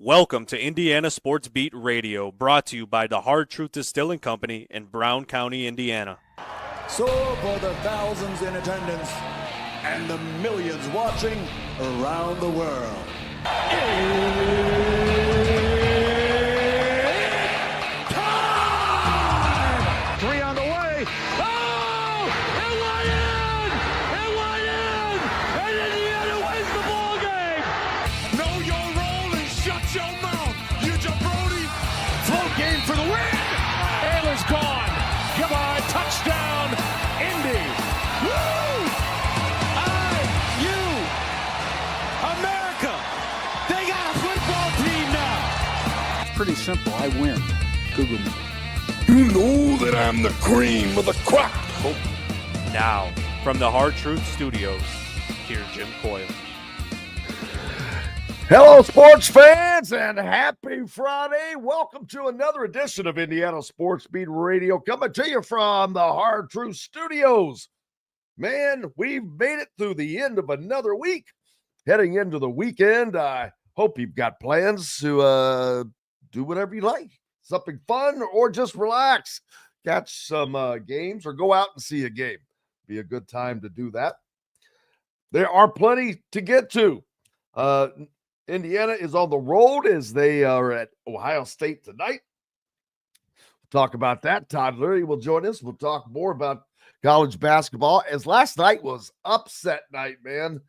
Welcome to Indiana Sports Beat Radio, brought to you by the Hard Truth Distilling Company in Brown County, Indiana. So for the thousands in attendance and the millions watching around the world, it's time! 3 on the way. Oh! It went in! It went in! And Indiana wins the ball game! Know your role and shut your mouth, you jabroni! Float game for the win! Ayler's gone. Goodbye. Touchdown, Indy. Woo! IU America. They got a football team now. It's pretty simple. I win. Google me. You know that I'm the cream of the crop. Now, from the Hard Truth Studios, here's Jim Coyle. Hello, sports fans, and happy Friday. Welcome to another edition of Indiana Sports Beat Radio, coming to you from the Hard Truth Studios. Man, we've made it through the end of another week. Heading into the weekend, I hope you've got plans to do whatever you like. Something fun or just relax. Catch some games or go out and see a game. Be a good time to do that. There are plenty to get to. Indiana is on the road as they are at Ohio State tonight. We'll talk about that. Todd Lurry will join us. We'll talk more about college basketball, as last night was upset night, man.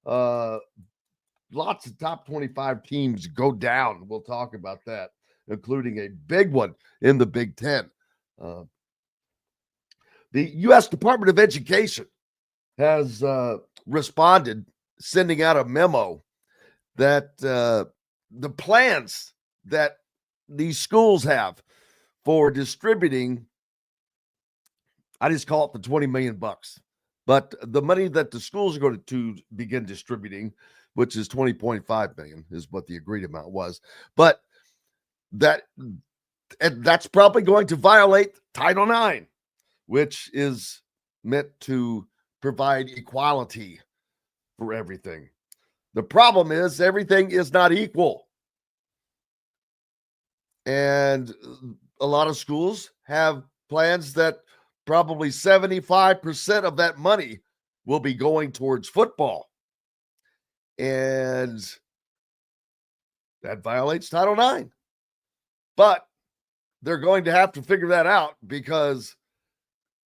Lots of top 25 teams go down. We'll talk about that, including a big one in the Big Ten. The U.S. Department of Education has responded, sending out a memo that the plans that these schools have for distributing, I just call it the $20 million, but the money that the schools are going to begin distributing, which is $20.5 million, is what the agreed amount was. But that's probably going to violate Title IX, which is meant to provide equality for everything. The problem is everything is not equal. And a lot of schools have plans that probably 75% of that money will be going towards football. And that violates Title IX. But they're going to have to figure that out because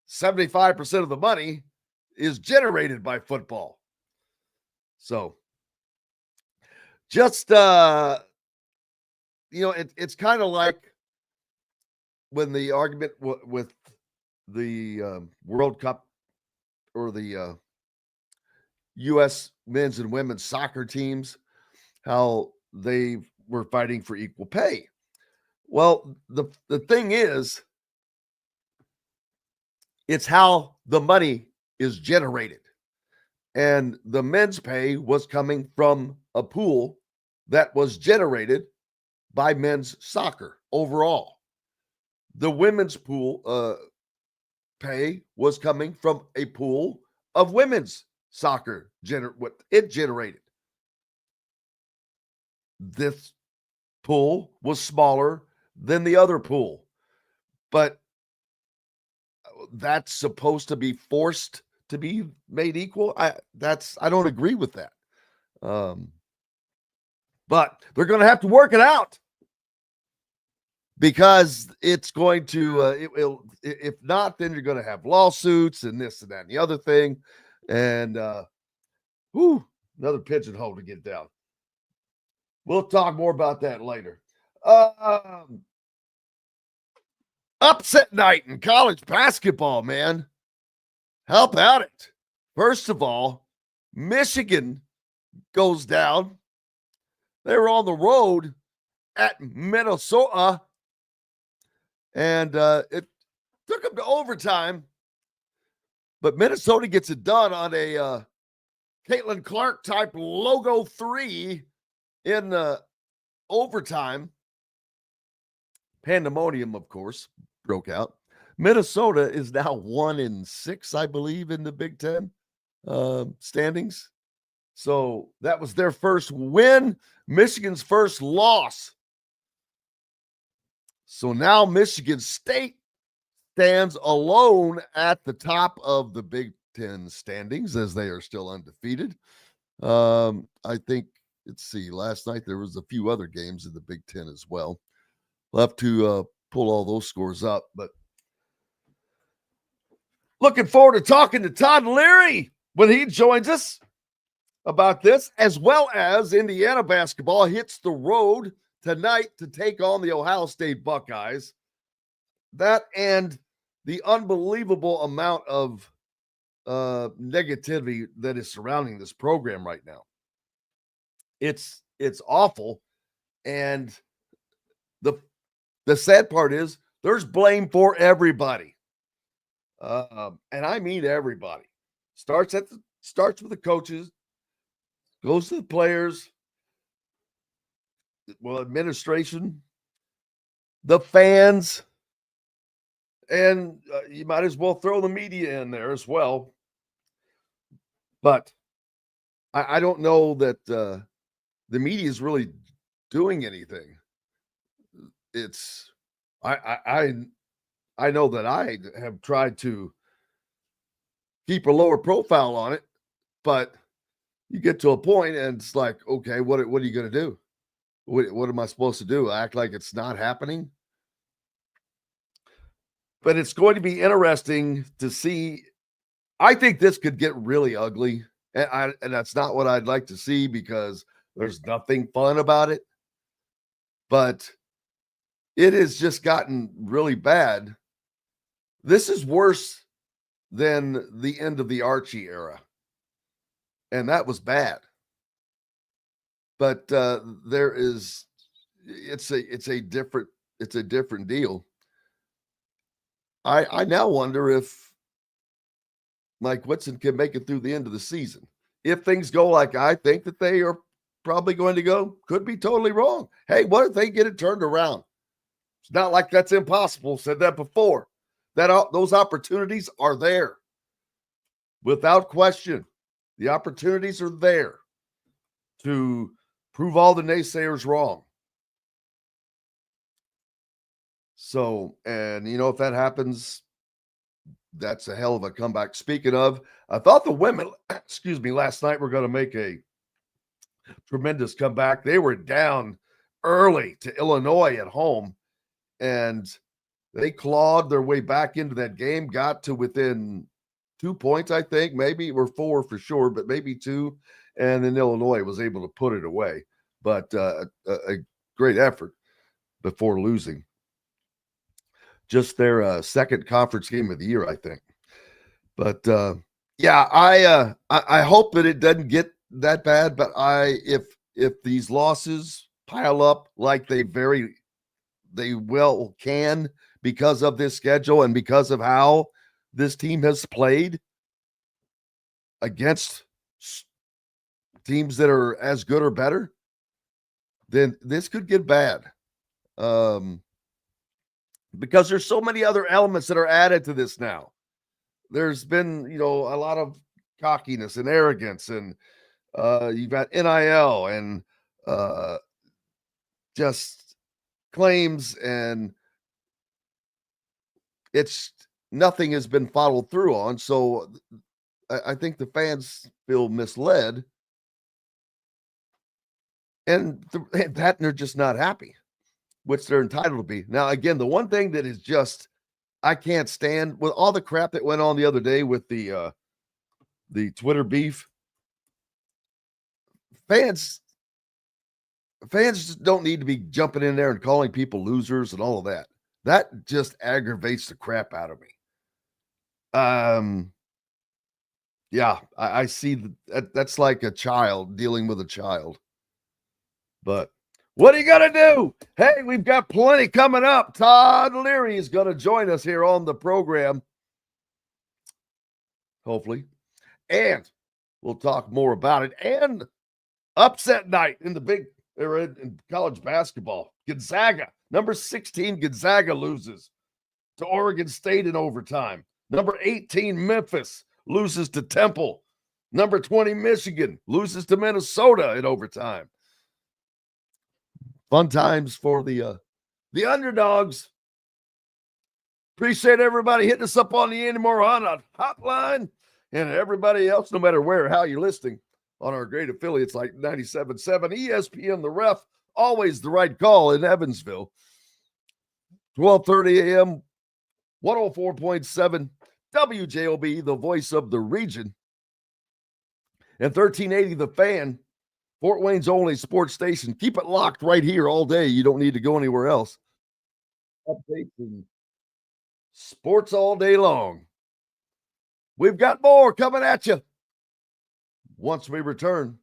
75% of the money is generated by football. So just, it's kind of like when the argument with the World Cup or the U.S. men's and women's soccer teams, how they were fighting for equal pay. Well, the thing is, it's how the money is generated. And the men's pay was coming from a pool that was generated by men's soccer overall. The women's pool pay was coming from a pool of women's soccer, what it generated. This pool was smaller than the other pool, but that's supposed to be forced to be made equal. I don't agree with that. But they're going to have to work it out because it's going to, if not, then you're going to have lawsuits and this and that and the other thing. And, another pigeonhole to get down. We'll talk more about that later. Upset night in college basketball, man. How about it? First of all, Michigan goes down. They were on the road at Minnesota, and it took them to overtime. But Minnesota gets it done on a Caitlin Clark type logo 3 in overtime. Pandemonium, of course, broke out. Minnesota is now 1-6, I believe, in the Big Ten standings. So that was their first win, Michigan's first loss. So now Michigan State stands alone at the top of the Big Ten standings as they are still undefeated. I think, let's see, last night there was a few other games in the Big Ten as well. We'll have to pull all those scores up, but looking forward to talking to Todd Lurry when he joins us about this, as well as Indiana basketball hits the road tonight to take on the Ohio State Buckeyes. That and the unbelievable amount of negativity that is surrounding this program right now. It's awful. And the sad part is there's blame for everybody. And I mean everybody. Starts with the coaches, goes to the players, administration, the fans, and you might as well throw the media in there as well. But I don't know that the media is really doing anything. I know that I have tried to keep a lower profile on it, but you get to a point and it's like, okay, what are you going to do? What am I supposed to do? Act like it's not happening? But it's going to be interesting to see. I think this could get really ugly. And that's not what I'd like to see because there's nothing fun about it. But it has just gotten really bad. This is worse than the end of the Archie era. And that was bad. But it's a different deal. I now wonder if Mike Whitson can make it through the end of the season. If things go like I think that they are probably going to go, could be totally wrong. Hey, what if they get it turned around? It's not like that's impossible. Said that before. Those opportunities are there. Without question. The opportunities are there to prove all the naysayers wrong. So, and if that happens, that's a hell of a comeback. Speaking of, I thought the women, last night were going to make a tremendous comeback. They were down early to Illinois at home, and they clawed their way back into that game, got to within 2 points, I think, maybe, or 4 for sure, but maybe 2. And then Illinois was able to put it away. But a great effort before losing. Just their second conference game of the year, I think. But I hope that it doesn't get that bad. But if these losses pile up like they well can because of this schedule and because of how this team has played against teams that are as good or better, then this could get bad. Because there's so many other elements that are added to this now. There's been, a lot of cockiness and arrogance, and you've got NIL and just claims, and nothing has been followed through on. So I think the fans feel misled, and they're just not happy, which they're entitled to be. Now, again, the one thing that is just I can't stand with all the crap that went on the other day with the Twitter beef. Fans don't need to be jumping in there and calling people losers and all of that. That just aggravates the crap out of me. I see that's like a child dealing with a child. But what are you going to do? Hey, we've got plenty coming up. Todd Lurry is going to join us here on the program. Hopefully. And we'll talk more about it. And upset night in in college basketball. Gonzaga, number 16, Gonzaga loses to Oregon State in overtime. Number 18, Memphis loses to Temple. Number 20, Michigan loses to Minnesota in overtime. Fun times for the underdogs. Appreciate everybody hitting us up on the Andy Moran hotline, and everybody else, no matter where, how you're listening on our great affiliates like 97.7 ESPN, The Ref, always the right call in Evansville. 12:30 a.m., 104.7 WJOB, the voice of the region. And 1380 The Fan, Fort Wayne's only sports station. Keep it locked right here all day. You don't need to go anywhere else. Updates and sports all day long. We've got more coming at you once we return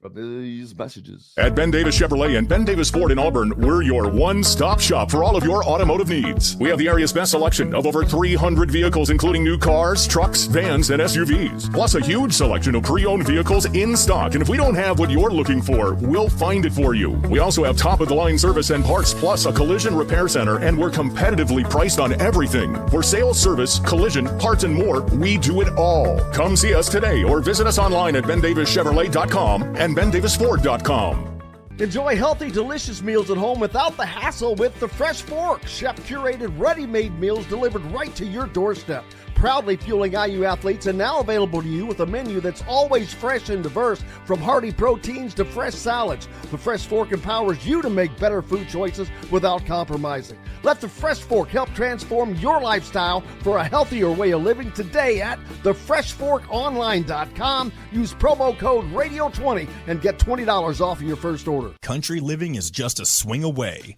from these messages. At Ben Davis Chevrolet and Ben Davis Ford in Auburn, we're your one-stop shop for all of your automotive needs. We have the area's best selection of over 300 vehicles, including new cars, trucks, vans, and SUVs. Plus a huge selection of pre-owned vehicles in stock. And if we don't have what you're looking for, we'll find it for you. We also have top-of-the-line service and parts, plus a collision repair center, and we're competitively priced on everything. For sales, service, collision, parts, and more, we do it all. Come see us today or visit us online at BenDavisChevrolet.com and BenDavisFord.com. Enjoy healthy, delicious meals at home without the hassle with the Fresh Fork. Chef-curated, ready-made meals delivered right to your doorstep. Proudly fueling IU athletes and now available to you with a menu that's always fresh and diverse, from hearty proteins to fresh salads. The Fresh Fork empowers you to make better food choices without compromising. Let the Fresh Fork help transform your lifestyle for a healthier way of living today at thefreshforkonline.com. Use promo code RADIO20 and get $20 off of your first order. Country living is just a swing away.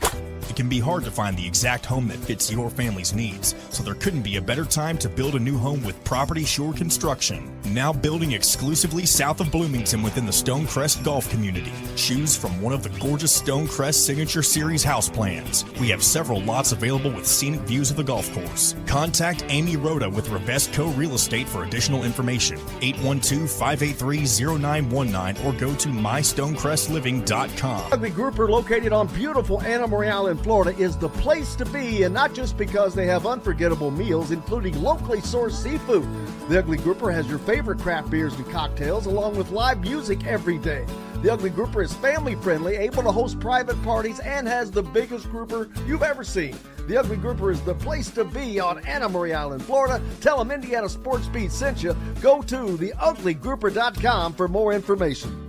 It can be hard to find the exact home that fits your family's needs, so there couldn't be a better time to build a new home with Property Shore Construction. Now building exclusively south of Bloomington within the Stonecrest Golf community. Choose from one of the gorgeous Stonecrest Signature Series house plans. We have several lots available with scenic views of the golf course. Contact Amy Rhoda with Revesco Real Estate for additional information. 812-583-0919 or go to mystonecrestliving.com. Ugly Grouper, located on beautiful Anna Morale in Florida, is the place to be, and not just because they have unforgettable meals, including locally sourced seafood. The Ugly Grouper has your favorite craft beers and cocktails, along with live music every day. The Ugly Grouper is family-friendly, able to host private parties, and has the biggest grouper you've ever seen. The Ugly Grouper is the place to be on Anna Marie Island, Florida. Tell them Indiana Sports Beat sent you. Go to theuglygrouper.com for more information.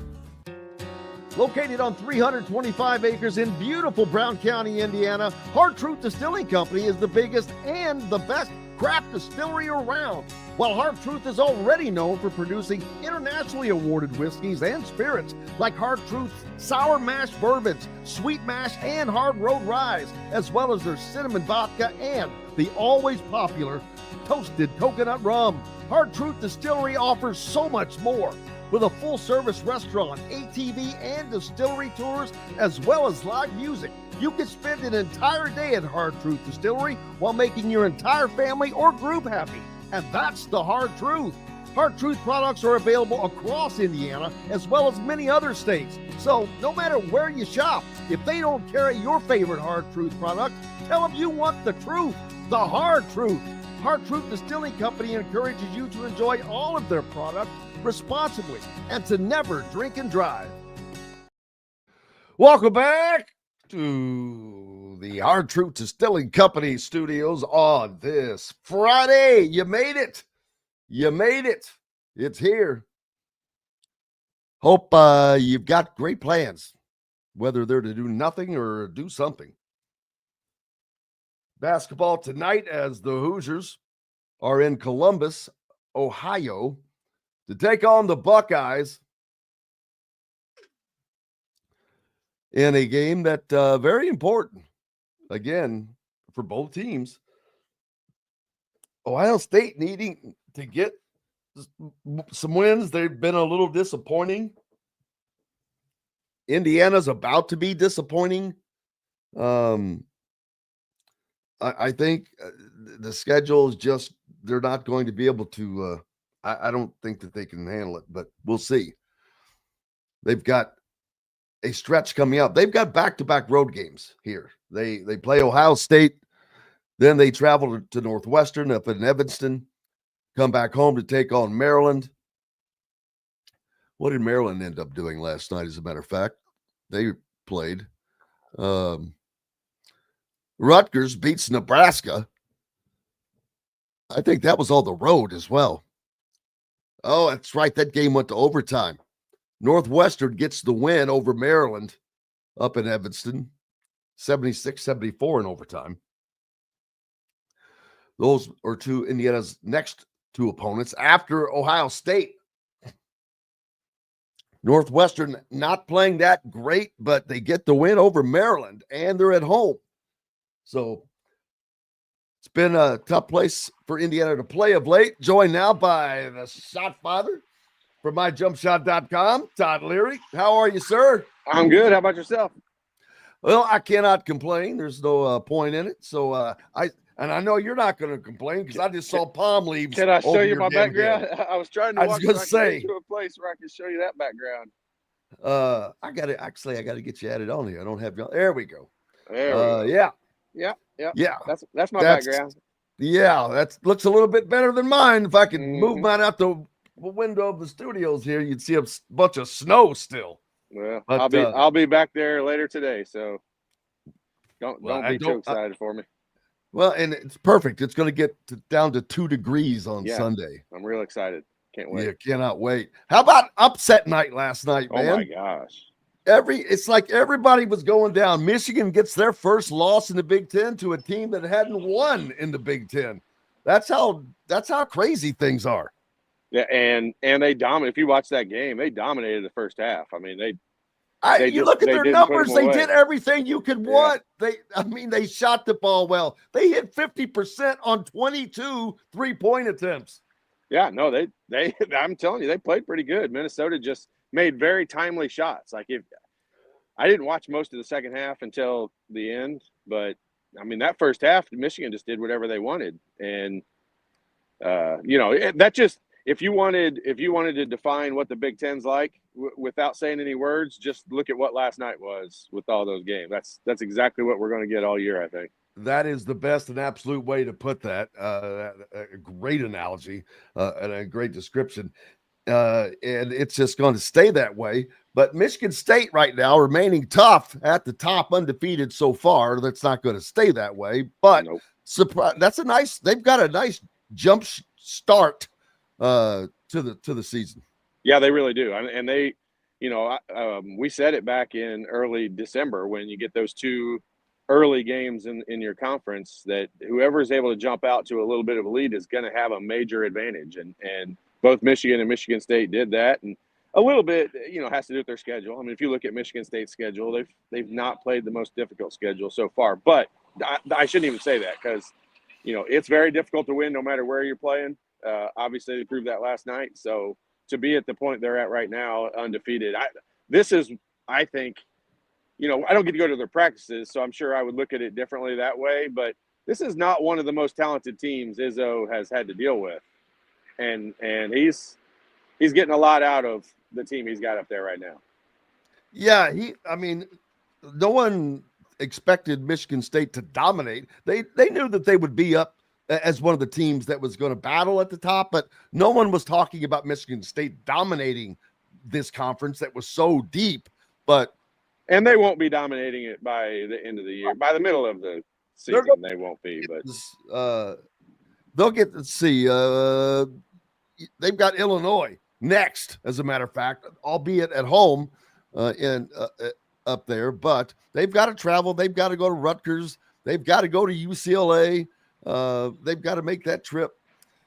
Located on 325 acres in beautiful Brown County, Indiana, Hard Truth Distilling Company is the biggest and the best craft distillery around. While Hard Truth is already known for producing internationally awarded whiskeys and spirits like Hard Truth's sour mash bourbons, sweet mash, and hard road ryes, as well as their cinnamon vodka and the always popular toasted coconut rum. Hard Truth Distillery offers so much more. With a full-service restaurant, ATV, and distillery tours, as well as live music, you can spend an entire day at Hard Truth Distillery while making your entire family or group happy. And that's the Hard Truth. Hard Truth products are available across Indiana, as well as many other states. So no matter where you shop, if they don't carry your favorite Hard Truth product, tell them you want the truth, the Hard Truth. Hard Truth Distilling Company encourages you to enjoy all of their products responsibly and to never drink and drive. Welcome back to the Hard Truth Distilling Company studios on this Friday. You made it. You made it. It's here. Hope you've got great plans, whether they're to do nothing or do something. Basketball tonight as the Hoosiers are in Columbus, Ohio, to take on the Buckeyes in a game that very important, again, for both teams. Ohio State needing to get some wins. They've been a little disappointing. Indiana's about to be disappointing. I think the schedule is just, they're not going to be able to, I don't think that they can handle it, but we'll see. They've got a stretch coming up. They've got back-to-back road games here. They play Ohio State, then they travel to Northwestern up in Evanston, come back home to take on Maryland, What did Maryland end up doing last night, as a matter of fact? They played. Rutgers beats Nebraska. I think that was all the road as well. Oh, that's right. That game went to overtime. Northwestern gets the win over Maryland up in Evanston, 76-74 in overtime. Those are two Indiana's next two opponents after Ohio State. Northwestern not playing that great, but they get the win over Maryland, and they're at home. So it's been a tough place for Indiana to play of late. Joined now by the shot father from myjumpshot.com, Todd Lurry. How are you, sir? I'm good. How about yourself? Well, I cannot complain. There's no point in it. So I know you're not going to complain because I just saw palm leaves. Can I show you my background? background? I was trying to walk to a place where I can show you that background. I got to get you added on here. I don't have you. There we go. There we go. Yeah. Yeah. That's my background. Yeah, that looks a little bit better than mine. If I could move mine out the window of the studios here, you'd see a bunch of snow still. Well, but, I'll be back there later today, so don't be too excited for me. Well, and it's perfect. It's going to get down to 2 degrees on Sunday. I'm real excited. Can't wait. Yeah, cannot wait. How about upset night last night, man? Oh my gosh. It's like everybody was going down. Michigan gets their first loss in the Big Ten to a team that hadn't won in the Big Ten. That's how crazy things are. Yeah, and they dominated. If you watch that game, they dominated the first half. I mean, you look at their numbers, they did everything you could want. They shot the ball well. They hit 50% on 22 3-point attempts. Yeah, no, they I'm telling you, they played pretty good. Minnesota just made very timely shots. Like, if I didn't watch most of the second half until the end, but I mean, that first half, Michigan just did whatever they wanted. And that just, if you wanted to define what the Big Ten's like without saying any words, just look at what last night was with all those games. That's exactly what we're going to get all year, I think. That is the best and absolute way to put that. A great analogy and a great description. And it's just going to stay that way. But Michigan State right now remaining tough at the top, undefeated so far. That's not going to stay that way. But they've got a nice jump start to the season. Yeah, they really do. And they, we said it back in early December when you get those two early games in your conference, that whoever is able to jump out to a little bit of a lead is going to have a major advantage. And both Michigan and Michigan State did that. And a little bit, has to do with their schedule. I mean, if you look at Michigan State's schedule, they've not played the most difficult schedule so far. But I shouldn't even say that because, it's very difficult to win no matter where you're playing. Obviously, they proved that last night. So to be at the point they're at right now, undefeated, I think, I don't get to go to their practices, so I'm sure I would look at it differently that way. But this is not one of the most talented teams Izzo has had to deal with, and he's getting a lot out of the team he's got up there right now. Yeah, no one expected Michigan State to dominate. They knew that they would be up as one of the teams that was going to battle at the top, but no one was talking about Michigan State dominating this conference that was so deep. And they won't be dominating it by the end of the year. By the middle of the season, they won't be. But they'll get to see. They've got Illinois next, as a matter of fact, albeit at home up there. But they've got to travel. They've got to go to Rutgers. They've got to go to UCLA. They've got to make that trip.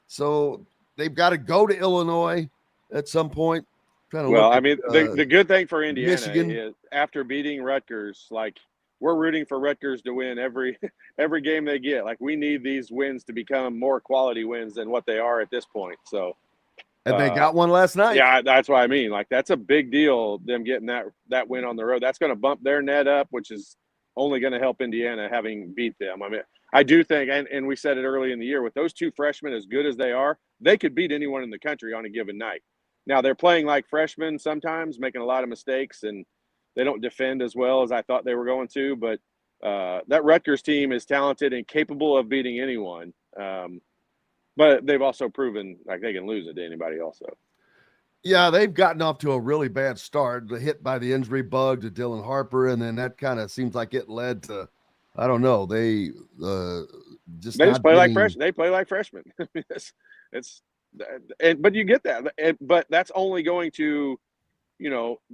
So they've got to go to Illinois at some point. The good thing for Indiana Michigan is after beating Rutgers, we're rooting for Rutgers to win every game they get. We need these wins to become more quality wins than what they are at this point. So, and they got one last night. Yeah, that's what I mean. That's a big deal, them getting that win on the road. That's going to bump their net up, which is only going to help Indiana having beat them. I mean, I do think, and we said it early in the year, with those two freshmen as good as they are, they could beat anyone in the country on a given night. Now, they're playing like freshmen sometimes, making a lot of mistakes, and they don't defend as well as I thought they were going to. But that Rutgers team is talented and capable of beating anyone. But they've also proven they can lose it to anybody also. Yeah, they've gotten off to a really bad start. The hit by the injury bug to Dylan Harper, and then that kind of seems like it led to, I don't know, they just They just not play like getting. freshmen. They play like freshmen. it's but you get that. But that's only going to,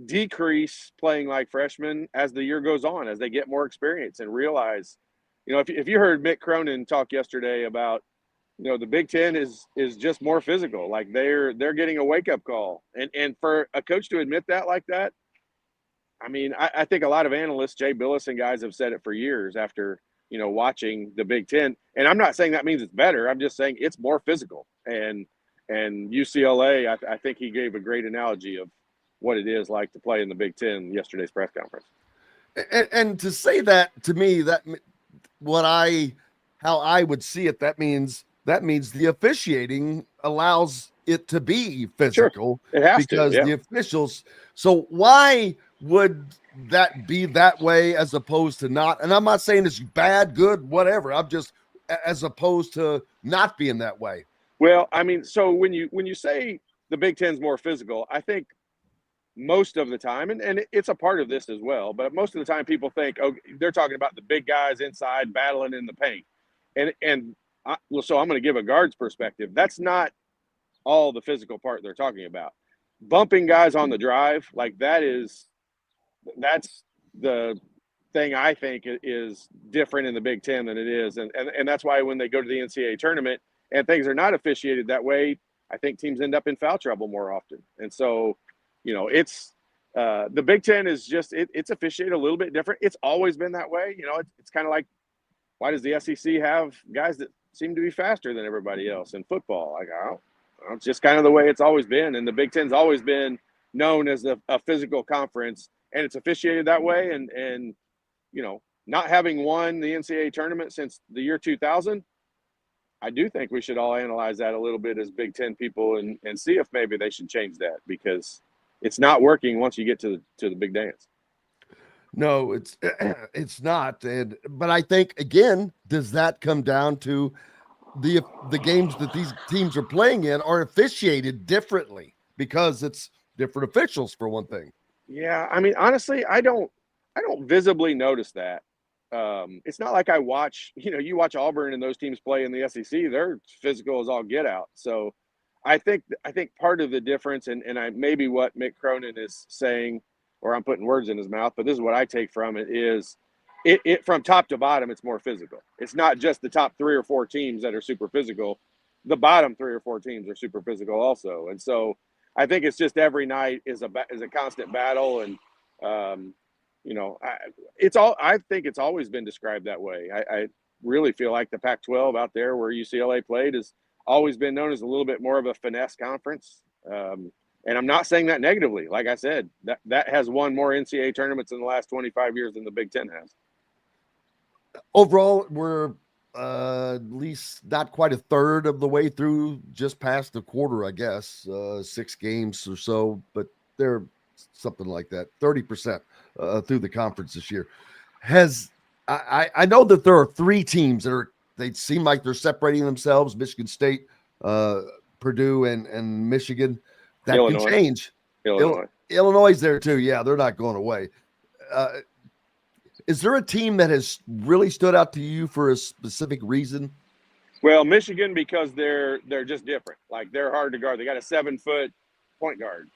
decrease playing like freshmen as the year goes on, as they get more experience and realize, if you heard Mick Cronin talk yesterday about, the Big Ten is just more physical. Like they're getting a wake up call, and for a coach to admit that like that, I mean, I think a lot of analysts, Jay Billis and guys, have said it for years after watching the Big Ten. And I'm not saying that means it's better. I'm just saying it's more physical. And UCLA, I think he gave a great analogy of what it is like to play in the Big Ten yesterday's press conference. And to say that to me, that how I would see it, that means the officiating allows it to be physical. Sure. It has because to, yeah. the officials. So why would that be that way as opposed to not? And I'm not saying it's bad, good, whatever. I'm just as opposed to not being that way. Well, I mean, so when you say the Big Ten's more physical, I think most of the time, and it's a part of this as well, but most of the time people think, oh, they're talking about the big guys inside battling in the paint. So I'm going to give a guard's perspective. That's not all the physical part they're talking about. Bumping guys on the drive, like that's the thing I think is different in the Big Ten than it is. And that's why when they go to the NCAA tournament and things are not officiated that way, I think teams end up in foul trouble more often. And so, it's the Big Ten is just it's officiated a little bit different. It's always been that way. It's kind of like, why does the SEC have guys that seem to be faster than everybody else in football? Like, it's just kind of the way it's always been. And the Big Ten's always been known as a physical conference, and it's officiated that way. And not having won the NCAA tournament since the year 2000, I do think we should all analyze that a little bit as Big Ten people and see if maybe they should change that, because it's not working once you get to the big dance. No, it's not. But I think, again, does that come down to the games that these teams are playing in are officiated differently because it's different officials, for one thing? Yeah, I mean, honestly, I don't visibly notice that. It's not like I watch, you watch Auburn and those teams play in the SEC, they're physical as all get out. So I think part of the difference, and maybe what Mick Cronin is saying, or I'm putting words in his mouth, but this is what I take from it, is it from top to bottom, it's more physical. It's not just the top 3 or 4 teams that are super physical. The bottom 3 or 4 teams are super physical also. And so I think it's just every night is a constant battle. And, I think it's always been described that way. I really feel like the Pac-12 out there where UCLA played has always been known as a little bit more of a finesse conference. And I'm not saying that negatively. Like I said, that has won more NCAA tournaments in the last 25 years than the Big Ten has. Overall, we're at least not quite a third of the way through, just past the quarter, I guess, 6 games or so, but they're something like that, 30% through the conference this year. I know that there are 3 teams they seem like they're separating themselves: Michigan State, Purdue, and Michigan. That Illinois. can change. Illinois is there too. Yeah, they're not going away. Is there a team that has really stood out to you for a specific reason? Well, Michigan, because they're just different. Like, they're hard to guard. They got a 7-foot point guard.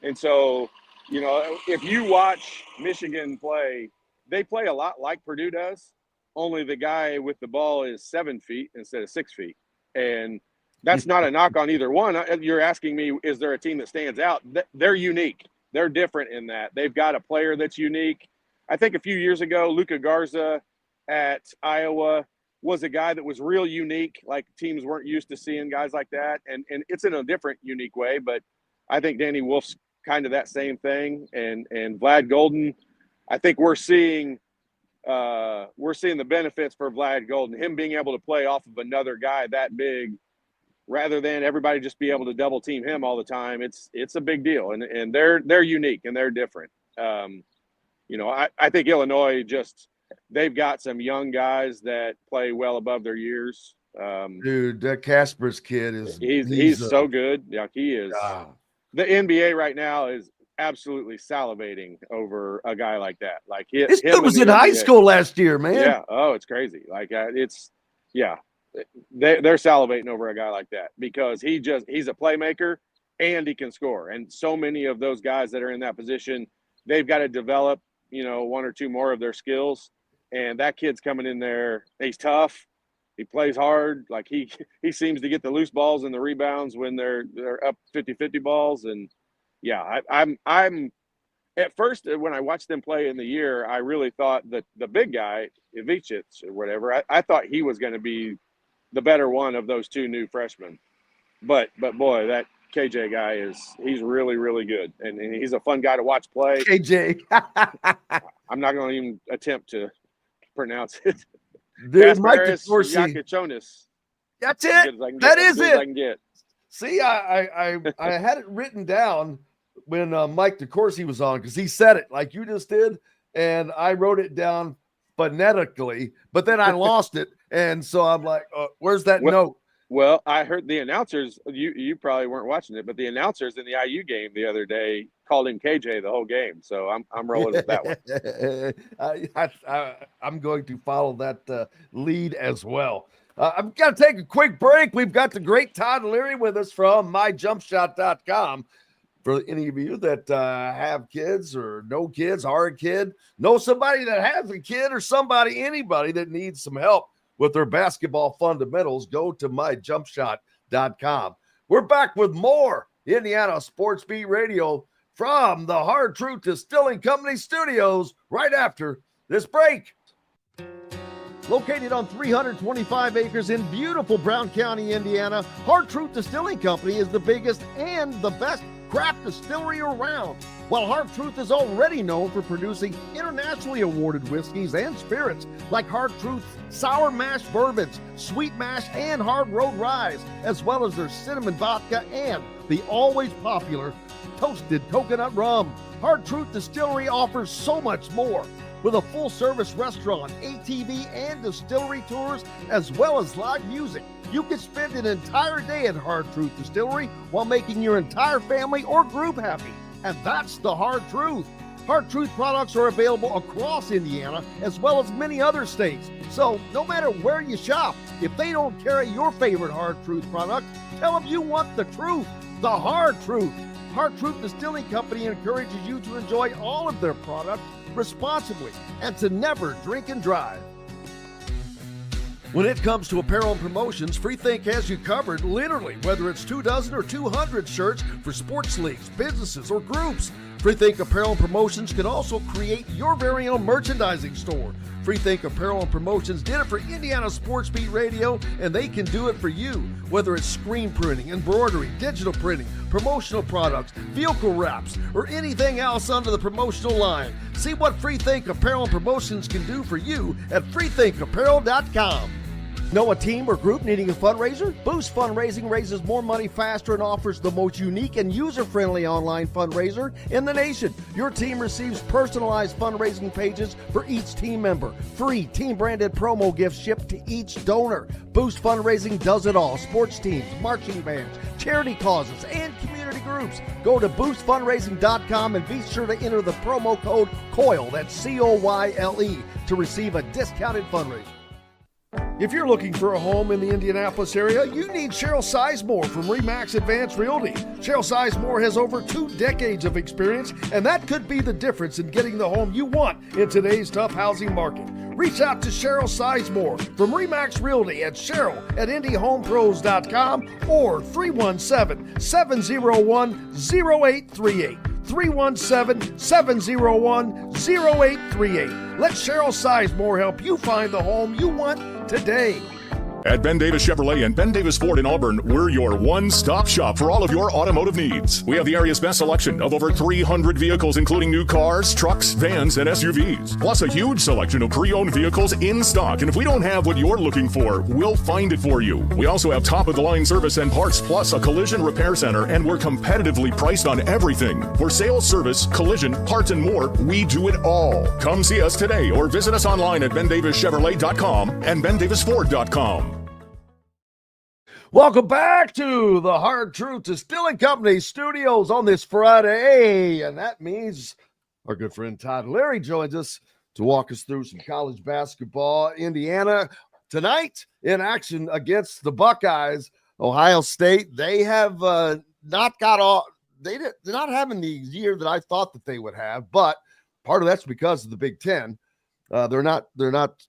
And so, if you watch Michigan play, they play a lot like Purdue does, only the guy with the ball is 7 feet instead of 6 feet. And that's not a knock on either one. You're asking me, is there a team that stands out? They're unique. They're different in that. They've got a player that's unique. I think a few years ago, Luka Garza at Iowa was a guy that was real unique. Like, teams weren't used to seeing guys like that. And it's in a different, unique way. But I think Danny Wolf's kind of that same thing. And Vlad Golden, I think we're seeing the benefits for Vlad Golden, him being able to play off of another guy that big, rather than everybody just be able to double team him all the time. It's a big deal, and they're unique and they're different. I think Illinois they've got some young guys that play well above their years. Dude, that Casper's kid he's so good. Yeah, he is. the NBA right now is absolutely salivating over a guy like that. Like this dude was in high school last year, man. Yeah. Oh, it's crazy. Like they're salivating over a guy like that because he's a playmaker and he can score. And so many of those guys that are in that position, they've got to develop, one or two more of their skills. And that kid's coming in there. He's tough. He plays hard. Like he seems to get the loose balls and the rebounds when they're up 50-50 balls. And yeah, I'm at first when I watched them play in the year, I really thought that the big guy, Ivica or whatever, I thought he was going to be the better one of those two new freshmen. But boy, that KJ guy he's really, really good. And he's a fun guy to watch play. KJ. I'm not going to even attempt to pronounce it. Dude, Mike DeCourcy. That's it. That is it. I can get. See, I had it written down when Mike DeCourcy was on because he said it like you just did, and I wrote it down phonetically, but then I lost it, and so I'm like, where's that note? Well, I heard the announcers. You probably weren't watching it, but the announcers in the IU game the other day called him KJ the whole game. So I'm rolling with that one. I'm going to follow that lead as well. I've got to take a quick break. We've got the great Todd Lurry with us from myjumpshot.com. For any of you that have kids or no kids, are a kid, know somebody that has a kid or anybody that needs some help with their basketball fundamentals, go to myjumpshot.com. We're back with more Indiana Sports Beat Radio from the Hard Truth Distilling Company studios right after this break. Located on 325 acres in beautiful Brown County, Indiana, Hard Truth Distilling Company is the biggest and the best craft distillery around. While Hard Truth is already known for producing internationally awarded whiskeys and spirits like Hard Truth's sour mash bourbons, sweet mash, and hard road ryes, as well as their cinnamon vodka and the always popular toasted coconut rum, Hard Truth Distillery offers so much more. With a full-service restaurant, ATV, and distillery tours, as well as live music, you can spend an entire day at Hard Truth Distillery while making your entire family or group happy. And that's the Hard Truth. Hard Truth products are available across Indiana, as well as many other states. So no matter where you shop, if they don't carry your favorite Hard Truth product, tell them you want the truth, the Hard Truth. Hard Truth Distilling Company encourages you to enjoy all of their products responsibly and to never drink and drive. When it comes to apparel and promotions, Freethink has you covered, literally, whether it's 24 or 200 shirts for sports leagues, businesses, or groups. Freethink Apparel and Promotions can also create your very own merchandising store. Freethink Apparel and Promotions did it for Indiana Sports Beat Radio, and they can do it for you. Whether it's screen printing, embroidery, digital printing, promotional products, vehicle wraps, or anything else under the promotional line. See what Freethink Apparel and Promotions can do for you at freethinkapparel.com. Know a team or group needing a fundraiser? Boost Fundraising raises more money faster and offers the most unique and user-friendly online fundraiser in the nation. Your team receives personalized fundraising pages for each team member. Free team-branded promo gifts shipped to each donor. Boost Fundraising does it all. Sports teams, marching bands, charity causes, and community groups. Go to boostfundraising.com and be sure to enter the promo code COYLE, that's COYLE, to receive a discounted fundraiser. If you're looking for a home in the Indianapolis area, you need Cheryl Sizemore from RE/MAX Advanced Realty. Cheryl Sizemore has over 2 decades of experience, and that could be the difference in getting the home you want in today's tough housing market. Reach out to Cheryl Sizemore from RE/MAX Realty at cheryl@indyhomepros.com or 317-701-0838. 317-701-0838. Let Cheryl Sizemore help you find the home you want today. At Ben Davis Chevrolet and Ben Davis Ford in Auburn, we're your one-stop shop for all of your automotive needs. We have the area's best selection of over 300 vehicles, including new cars, trucks, vans, and SUVs. Plus a huge selection of pre-owned vehicles in stock. And if we don't have what you're looking for, we'll find it for you. We also have top-of-the-line service and parts, plus a collision repair center, and we're competitively priced on everything. For sales, service, collision, parts, and more, we do it all. Come see us today or visit us online at BenDavisChevrolet.com and BenDavisFord.com. Welcome back to the Hard Truth Distilling Company studios on this Friday. And that means our good friend Todd Lurry joins us to walk us through some college basketball. Indiana tonight in action against the Buckeyes. Ohio State, they have not got all. They're not having the year that I thought that they would have, but part of that's because of the Big Ten. They're not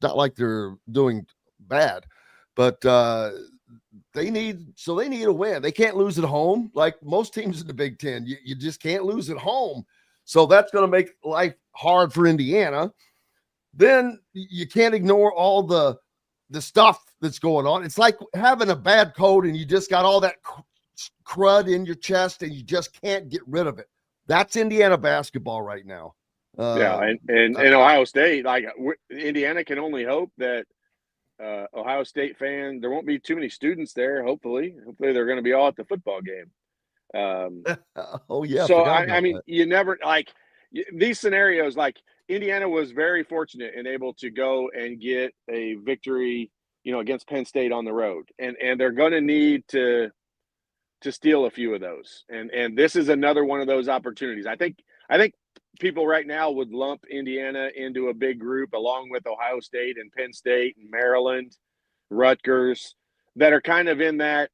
like they're doing bad, but they need a win. They can't lose at home like most teams in the Big Ten. You just can't lose at home. So that's going to make life hard for Indiana. Then you can't ignore all the stuff that's going on. It's like having a bad cold and you just got all that crud in your chest and you just can't get rid of it. That's Indiana basketball right now. And Ohio State, like Indiana can only hope that Ohio State fan, there won't be too many students there. Hopefully they're going to be all at the football game. Oh yeah. So I mean, you never like these scenarios. Like Indiana was very fortunate and able to go and get a victory, against Penn State on the road, and they're going to need to steal a few of those. And this is another one of those opportunities. I think people right now would lump Indiana into a big group along with Ohio State and Penn State and Maryland, Rutgers, that are kind of in that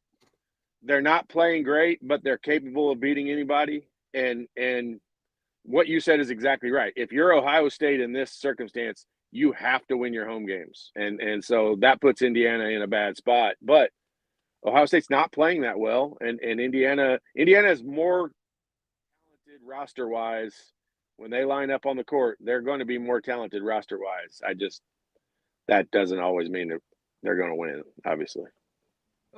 they're not playing great, but they're capable of beating anybody. And what you said is exactly right. If you're Ohio State in this circumstance, you have to win your home games. And so that puts Indiana in a bad spot. But Ohio State's not playing that well. And Indiana is more talented roster-wise. When they line up on the court, they're going to be more talented roster-wise. That doesn't always mean that they're going to win, obviously.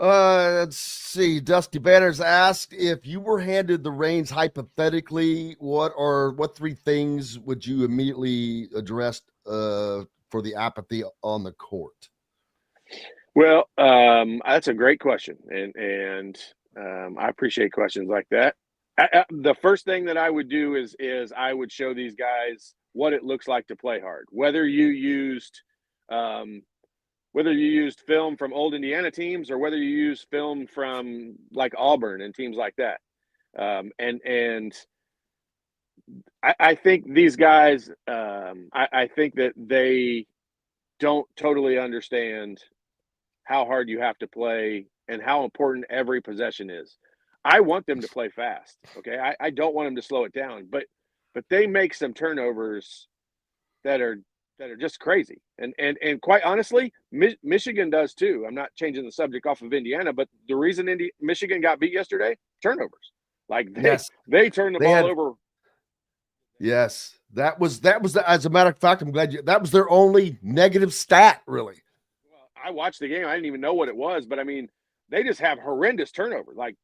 Let's see. Dusty Banners asked, if you were handed the reins hypothetically, what three things would you immediately address for the apathy on the court? Well, that's a great question, and I appreciate questions like that. The first thing that I would do is I would show these guys what it looks like to play hard. Whether you used film from old Indiana teams or whether you used film from like Auburn and teams like that, and I think these guys, I think that they don't totally understand how hard you have to play and how important every possession is. I want them to play fast. Okay. I don't want them to slow it down, but they make some turnovers that are just crazy. And quite honestly, Michigan does too. I'm not changing the subject off of Indiana, but the reason Michigan got beat yesterday, turnovers. Like they turned the ball over. Yes. That was as a matter of fact, I'm glad that was their only negative stat, really. Well, I watched the game. I didn't even know what it was, but I mean, they just have horrendous turnovers. Like,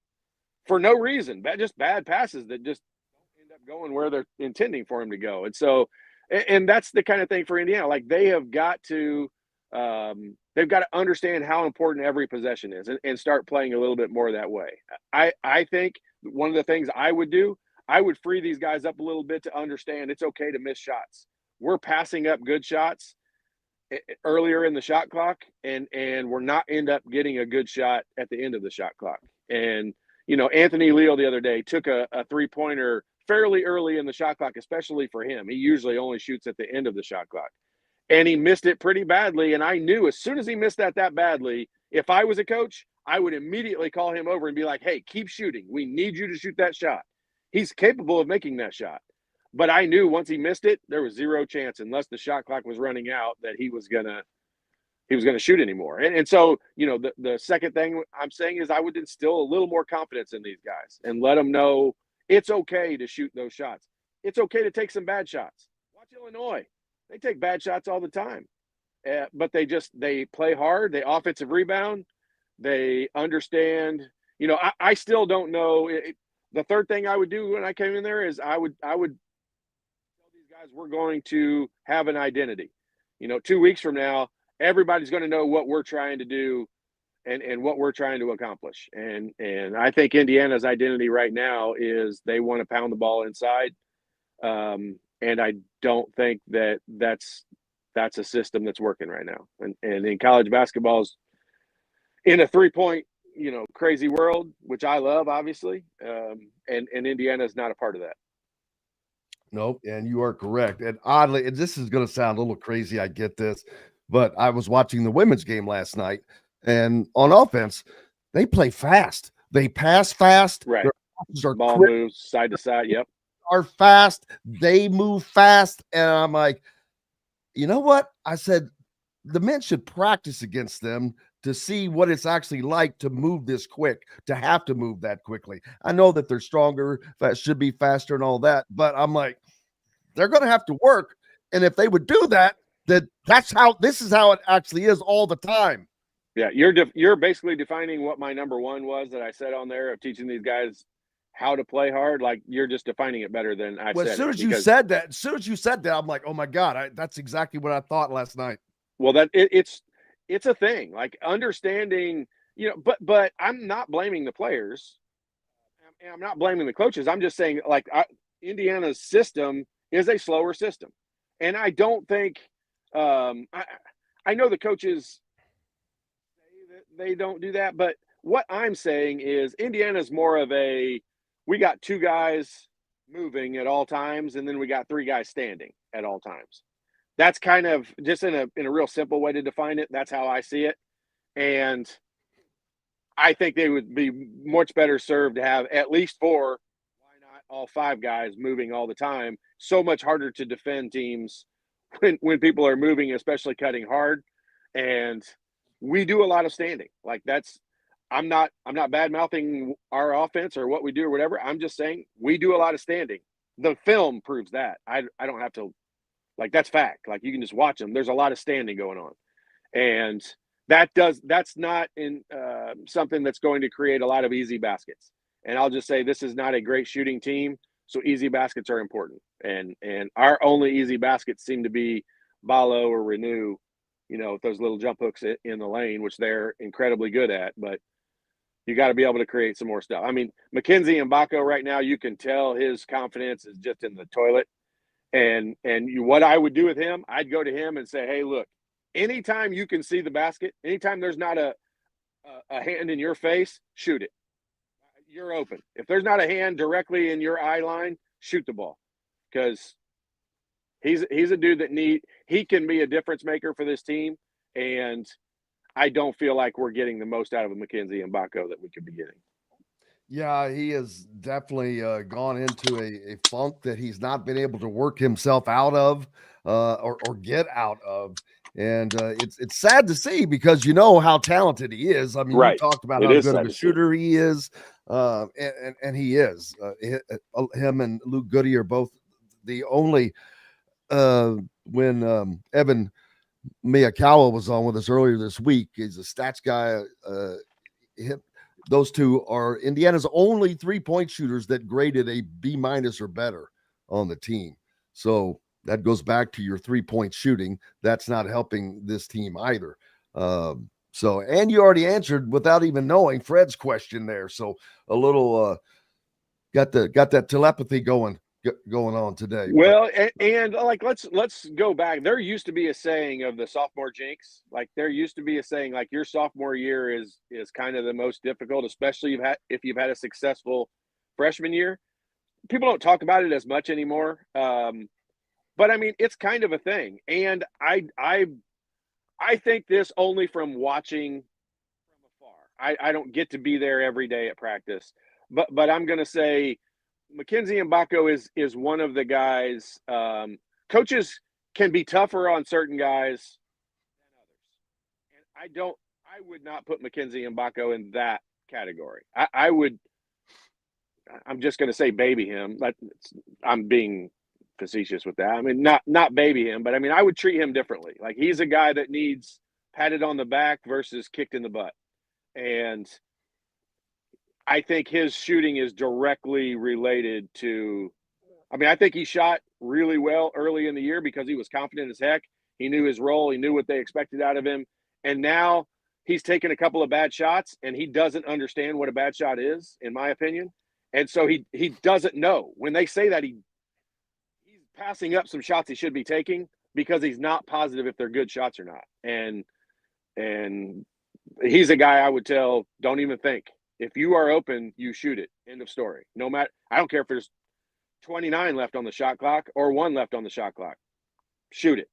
for no reason, just bad passes that just don't end up going where they're intending for them to go. And so, and that's the kind of thing for Indiana. Like they have got to, they've got to understand how important every possession is and start playing a little bit more that way. I think one of the things I would do, I would free these guys up a little bit to understand it's okay to miss shots. We're passing up good shots earlier in the shot clock, and we're not end up getting a good shot at the end of the shot clock. And Anthony Leal the other day took a three-pointer fairly early in the shot clock, especially for him. He usually only shoots at the end of the shot clock. And he missed it pretty badly, and I knew as soon as he missed that badly, if I was a coach, I would immediately call him over and be like, hey, keep shooting. We need you to shoot that shot. He's capable of making that shot. But I knew once he missed it, there was zero chance, unless the shot clock was running out, that he was gonna shoot anymore. And so, the second thing I'm saying is I would instill a little more confidence in these guys and let them know it's okay to shoot those shots. It's okay to take some bad shots. Watch Illinois. They take bad shots all the time. But they play hard. They offensive rebound. They understand. I still don't know. The third thing I would do when I came in there is I would tell these guys we're going to have an identity. 2 weeks from now, everybody's going to know what we're trying to do and what we're trying to accomplish. And I think Indiana's identity right now is they want to pound the ball inside. And I don't think that's a system that's working right now. And in college basketball's in a 3-point crazy world, which I love, obviously. And Indiana is not a part of that. Nope, and you are correct. And oddly, and this is going to sound a little crazy, I get this, but I was watching the women's game last night, and on offense, they play fast. They pass fast. Right. Their passes are Ball quick, moves side to side. Yep. are fast. They move fast, and I'm like, you know what? I said the men should practice against them to see what it's actually like to move this quick, to have to move that quickly. I know that they're stronger, that should be faster and all that, but I'm like, they're going to have to work. And if they would do that, this is how it actually is all the time. Yeah, you're basically defining what my number one was that I said on there of teaching these guys how to play hard. Like, you're just defining it better than I said. As soon as you said that, I'm like, oh my God, that's exactly what I thought last night. Well, it's a thing, like understanding, but I'm not blaming the players. And I'm not blaming the coaches. I'm just saying, like, Indiana's system is a slower system. And I don't think, I know the coaches say that they don't do that, but what I'm saying is Indiana's more of we got 2 guys moving at all times, and then we got 3 guys standing at all times. That's kind of just in a real simple way to define it. That's how I see it. And I think they would be much better served to have at least 4, why not all 5 guys moving all the time. So much harder to defend teams when people are moving, especially cutting hard. And we do a lot of standing. Like, I'm not bad mouthing our offense or what we do or whatever. I'm just saying we do a lot of standing. The film proves that. I don't have to, like, that's fact. Like, you can just watch them. There's a lot of standing going on. And that's not in something that's going to create a lot of easy baskets. And I'll just say this is not a great shooting team, so easy baskets are important. And our only easy baskets seem to be Balo or Renew, with those little jump hooks in the lane, which they're incredibly good at. But you got to be able to create some more stuff. I mean, Mackenzie Mbako right now, you can tell his confidence is just in the toilet. And what I would do with him, I'd go to him and say, hey, look, anytime you can see the basket, anytime there's not a hand in your face, shoot it. You're open. If there's not a hand directly in your eye line, shoot the ball, because he's a dude that he can be a difference maker for this team. And I don't feel like we're getting the most out of a Mackenzie Mbako that we could be getting. Yeah, he has definitely gone into a funk that he's not been able to work himself out of or get out of. And it's sad to see, because you know how talented he is. I mean, right. You talked about how good of a shooter he is, and he is. Him and Luke Goody are both the only when Evan Miyakawa was on with us earlier this week. He's a stats guy. Those 2 are Indiana's only 3-point shooters that graded a B- or better on the team. So that goes back to your 3-point shooting. That's not helping this team either. And you already answered without even knowing Fred's question there. So a little got that telepathy going on today. Well, and like, let's go back. There used to be a saying of the sophomore jinx. Like, there used to be a saying, like, your sophomore year is kind of the most difficult, especially if you've had a successful freshman year. People don't talk about it as much anymore. But I mean, it's kind of a thing. And I think this only from watching from afar. I don't get to be there every day at practice, but I'm going to say Mackenzie Mbako is one of the guys. Coaches can be tougher on certain guys than others. And I would not put Mackenzie Mbako in that category. I'm just going to say baby him. I'm being facetious with that. I mean, not baby him, but I mean, I would treat him differently. Like, he's a guy that needs patted on the back versus kicked in the butt. And I think his shooting is directly related to, I mean, I think he shot really well early in the year because he was confident as heck. He knew his role. He knew what they expected out of him. And now he's taken a couple of bad shots, and he doesn't understand what a bad shot is, in my opinion. And so he doesn't know. When they say that, he's passing up some shots he should be taking because he's not positive if they're good shots or not. And he's a guy I would tell, don't even think. If you are open, you shoot it. End of story. No matter, I don't care if there's 29 left on the shot clock or 1 left on the shot clock. Shoot it.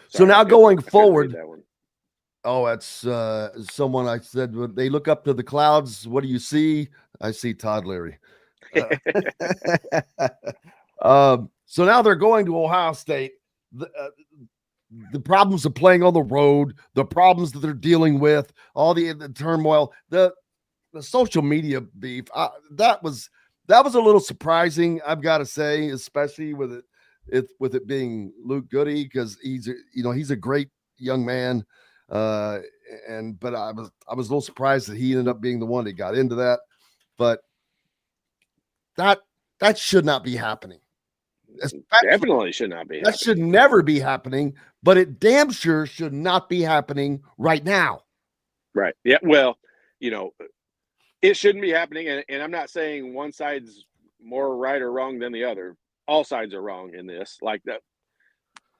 So now going forward, Oh, that's someone I said, when they look up to the clouds, what do you see? I see Todd Lurry. So now they're going to Ohio State. The problems of playing on the road, the problems that they're dealing with, all the turmoil, the social media beef, that was a little surprising, I've got to say, especially with it being Luke Goody, because he's a great young man. But I was a little surprised that he ended up being the one that got into that. But that should not be happening. Definitely should not be. That should never be happening, but it damn sure should not be happening right now. Right. Yeah. Well, it shouldn't be happening. And I'm not saying one side's more right or wrong than the other. All sides are wrong in this, like that.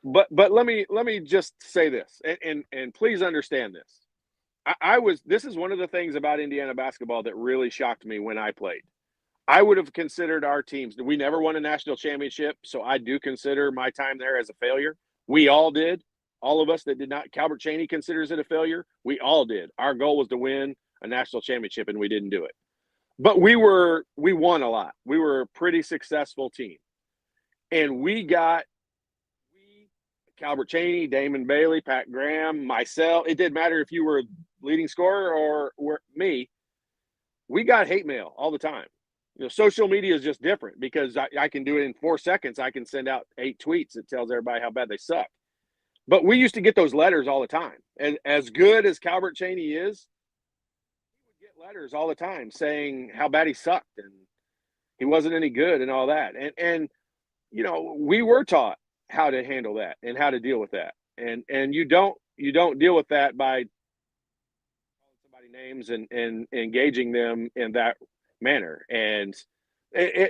But let me just say this, and please understand this. This is one of the things about Indiana basketball that really shocked me when I played. I would have considered our teams. We never won a national championship, so I do consider my time there as a failure. We all did. All of us that did not. Calbert Chaney considers it a failure. We all did. Our goal was to win a national championship, and we didn't do it. But we won a lot. We were a pretty successful team. And Calbert Chaney, Damon Bailey, Pat Graham, myself. It didn't matter if you were leading scorer or me. We got hate mail all the time. Social media is just different because I can do it in 4 seconds. I can send out 8 tweets that tells everybody how bad they suck. But we used to get those letters all the time. And as good as Calbert Chaney is, he would get letters all the time saying how bad he sucked and he wasn't any good and all that. And we were taught how to handle that and how to deal with that. And you don't deal with that by calling somebody names and engaging them in that manner. And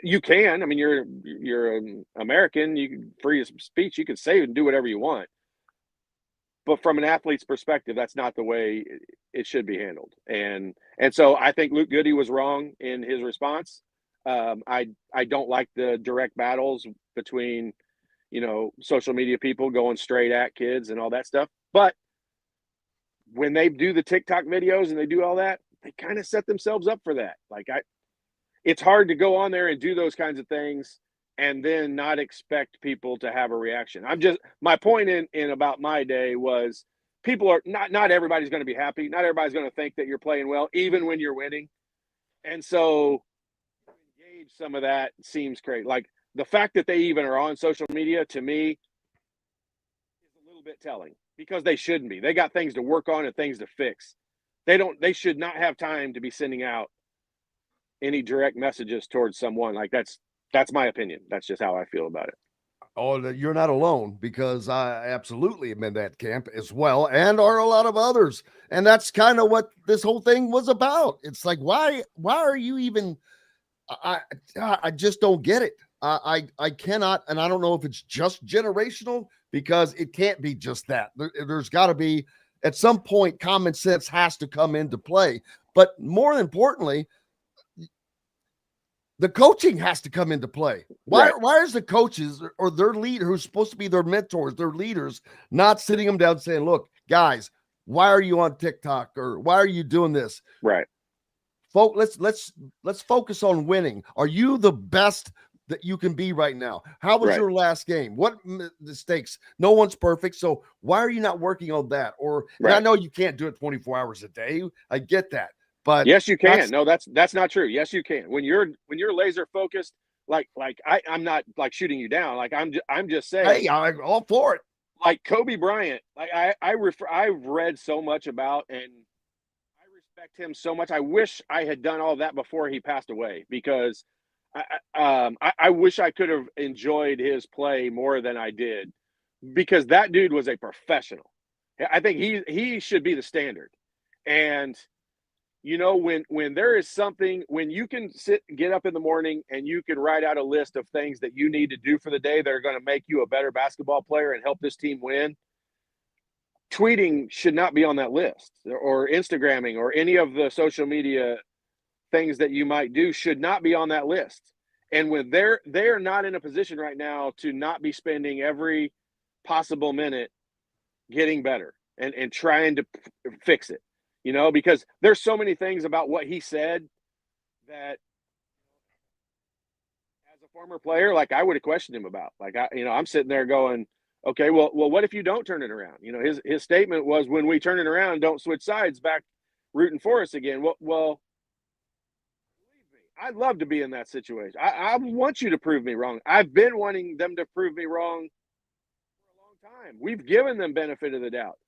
you can, I mean, you're an American, you can free of speech, you can say and do whatever you want. But from an athlete's perspective, that's not the way it should be handled. And so I think Luke Goody was wrong in his response. I don't like the direct battles between, social media people going straight at kids and all that stuff. But when they do the TikTok videos and they do all that, they kind of set themselves up for that. It's hard to go on there and do those kinds of things and then not expect people to have a reaction. My point in about my day was people are not everybody's going to be happy. Not everybody's going to think that you're playing well, even when you're winning. And so engage some of that seems crazy. Like the fact that they even are on social media to me is a little bit telling because they shouldn't be. They got things to work on and things to fix. They should not have time to be sending out any direct messages towards someone. Like that's my opinion. That's just how I feel about it. Oh, you're not alone because I absolutely am in that camp as well, and are a lot of others. And that's kind of what this whole thing was about. It's like, why are you even? I just don't get it. I cannot, and I don't know if it's just generational because it can't be just that. There's got to be at some point common sense has to come into play. But more importantly, the coaching has to come into play. Why is the coaches or their leader, who's supposed to be their mentors, their leaders, not sitting them down saying, look, guys, why are you on TikTok or why are you doing this? Right. Let's focus on winning. Are you the best that you can be right now? How was your last game? What mistakes? No one's perfect. So why are you not working on that? Or I know you can't do it 24 hours a day. I get that. But yes, you can. No, that's not true. Yes, you can. When you're laser focused, like I'm not like shooting you down. Like I'm just saying. Hey, I'm all for it. Like Kobe Bryant. Like I've read so much about and I respect him so much. I wish I had done all that before he passed away because I wish I could have enjoyed his play more than I did because that dude was a professional. I think he should be the standard. And when there is something, when you can get up in the morning and you can write out a list of things that you need to do for the day that are going to make you a better basketball player and help this team win, tweeting should not be on that list, or Instagramming, or any of the social media things that you might do should not be on that list. And when they're not in a position right now to not be spending every possible minute getting better and trying to fix it, because there's so many things about what he said that, as a former player, like, I would have questioned him about. Like, I'm sitting there going, okay, well, what if you don't turn it around? His statement was, when we turn it around, don't switch sides back rooting for us again. Well, believe me, I'd love to be in that situation. I want you to prove me wrong. I've been wanting them to prove me wrong for a long time. We've given them benefit of the doubt.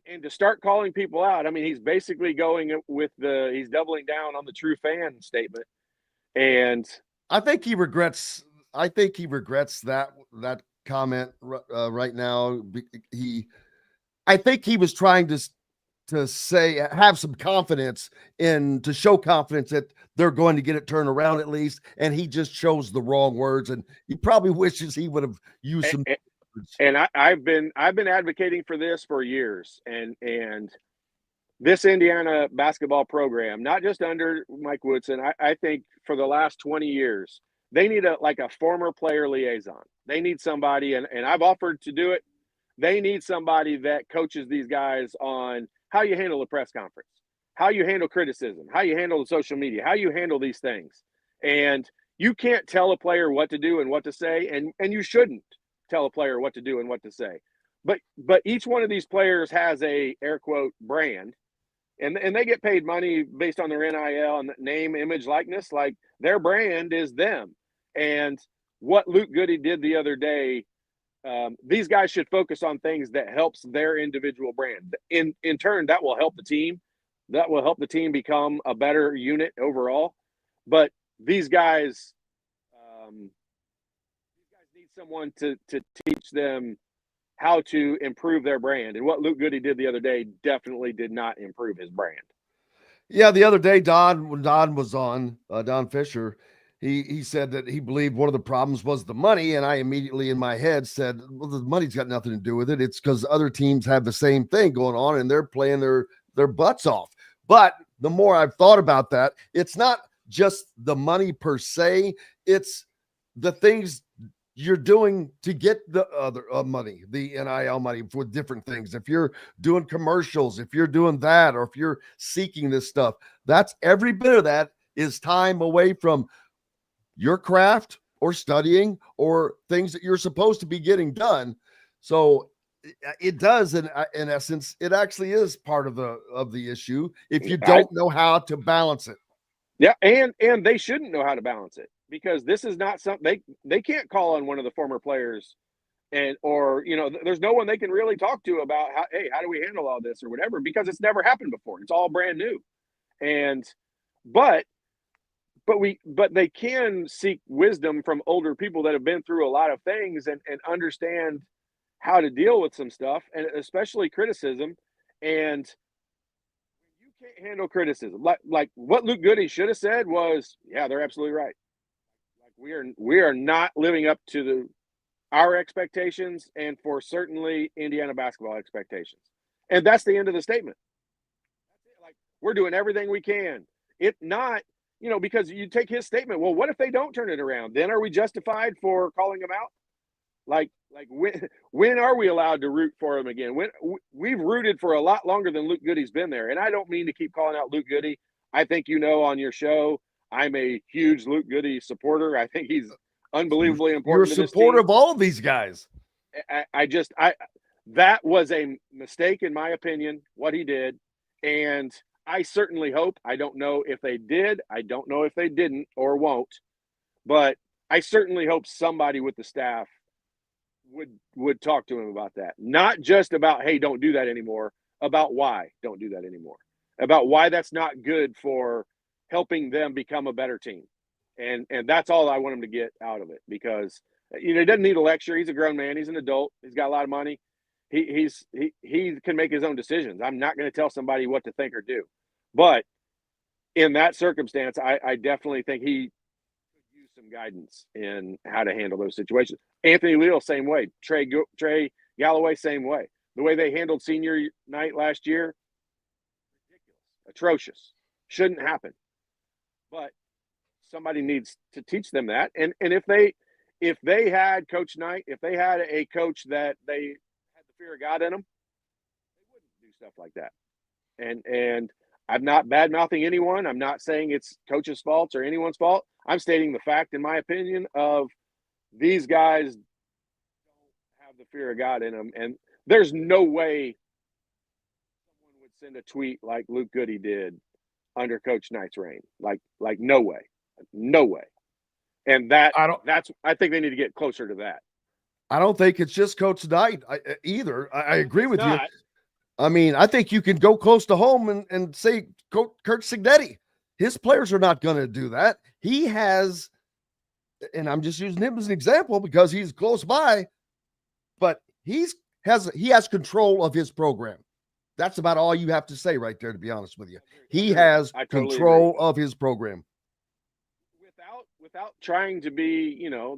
And to start calling people out, I mean, he's basically going with he's doubling down on the true fan statement. And I think he regrets that comment right now. I think he was trying to say, have some confidence to show confidence that they're going to get it turned around at least. And he just chose the wrong words. And he probably wishes he would have used some. And I've been advocating for this for years, and this Indiana basketball program, not just under Mike Woodson, I think for the last 20 years, they need a former player liaison. They need somebody, and I've offered to do it. They need somebody that coaches these guys on how you handle a press conference, how you handle criticism, how you handle the social media, how you handle these things. And you can't tell a player what to do and what to say, and you shouldn't tell a player what to do and what to say. But each one of these players has a air quote brand, and they get paid money based on their NIL and name, image, likeness. Like, their brand is them. And what Luke Goody did the other day, these guys should focus on things that helps their individual brand. In turn, that will help the team. That will help the team become a better unit overall. But these guys need someone to teach them how to improve their brand. And what Luke Goody did the other day definitely did not improve his brand. Yeah, the other day, when Don was on, Don Fisher, he said that he believed one of the problems was the money. And I immediately in my head said, well, the money's got nothing to do with it. It's because other teams have the same thing going on and they're playing their butts off. But the more I've thought about that, it's not just the money per se. It's the things you're doing to get the other money, the NIL money, for different things. If you're doing commercials, if you're doing that, or if you're seeking this stuff, that's every bit of that is time away from your craft or studying or things that you're supposed to be getting done. So it does, in essence, it actually is part of the issue if you don't know how to balance it. Yeah, and they shouldn't know how to balance it, because this is not something they can't call on one of the former players, or there's no one they can really talk to about how do we handle all this or whatever, because it's never happened before. It's all brand new. And but they can seek wisdom from older people that have been through a lot of things and understand how to deal with some stuff, and especially criticism. And you can't handle criticism. Like what Luke Goody should have said was, yeah, they're absolutely right. Like, we are not living up to our expectations, and for certainly Indiana basketball expectations. And that's the end of the statement. That's it. Like, we're doing everything we can. It not, because you take his statement, well, what if they don't turn it around? Then are we justified for calling them out? Like when are we allowed to root for him again? When we've rooted for a lot longer than Luke Goody's been there. And I don't mean to keep calling out Luke Goody. I think on your show, I'm a huge Luke Goody supporter. I think he's unbelievably important. You're a supporter of all of these guys. That was a mistake, in my opinion, what he did. And I certainly hope, I don't know if they did, I don't know if they didn't or won't, but I certainly hope somebody with the staff would talk to him about that. Not just about, hey, don't do that anymore, about why don't do that anymore, about why that's not good for helping them become a better team. And that's all I want him to get out of it, because he doesn't need a lecture. He's a grown man. He's an adult. He's got a lot of money. He can make his own decisions. I'm not going to tell somebody what to think or do. But in that circumstance, I definitely think he could use some guidance in how to handle those situations. Anthony Leal, same way. Trey Galloway, same way. the way they handled senior night last year, ridiculous, atrocious, shouldn't happen. But somebody needs to teach them that. And if they had Coach Knight, if they had a coach that they had the fear of God in them, they wouldn't do stuff like that. And I'm not bad-mouthing anyone. I'm not saying it's coach's fault or anyone's fault. I'm stating the fact, in my opinion, of these guys don't have the fear of God in them. And there's no way someone would send a tweet like Luke Goody did under Coach Knight's reign. Like no way. No way. And I think they need to get closer to that. I don't think it's just Coach Knight either. I agree with you. I mean, I think you can go close to home and say Kurt Cignetti. His players are not going to do that. He has, and I'm just using him as an example because he's close by, but he has control of his program. That's about all you have to say right there, to be honest with you. He has control of his program. Without trying to be, hammer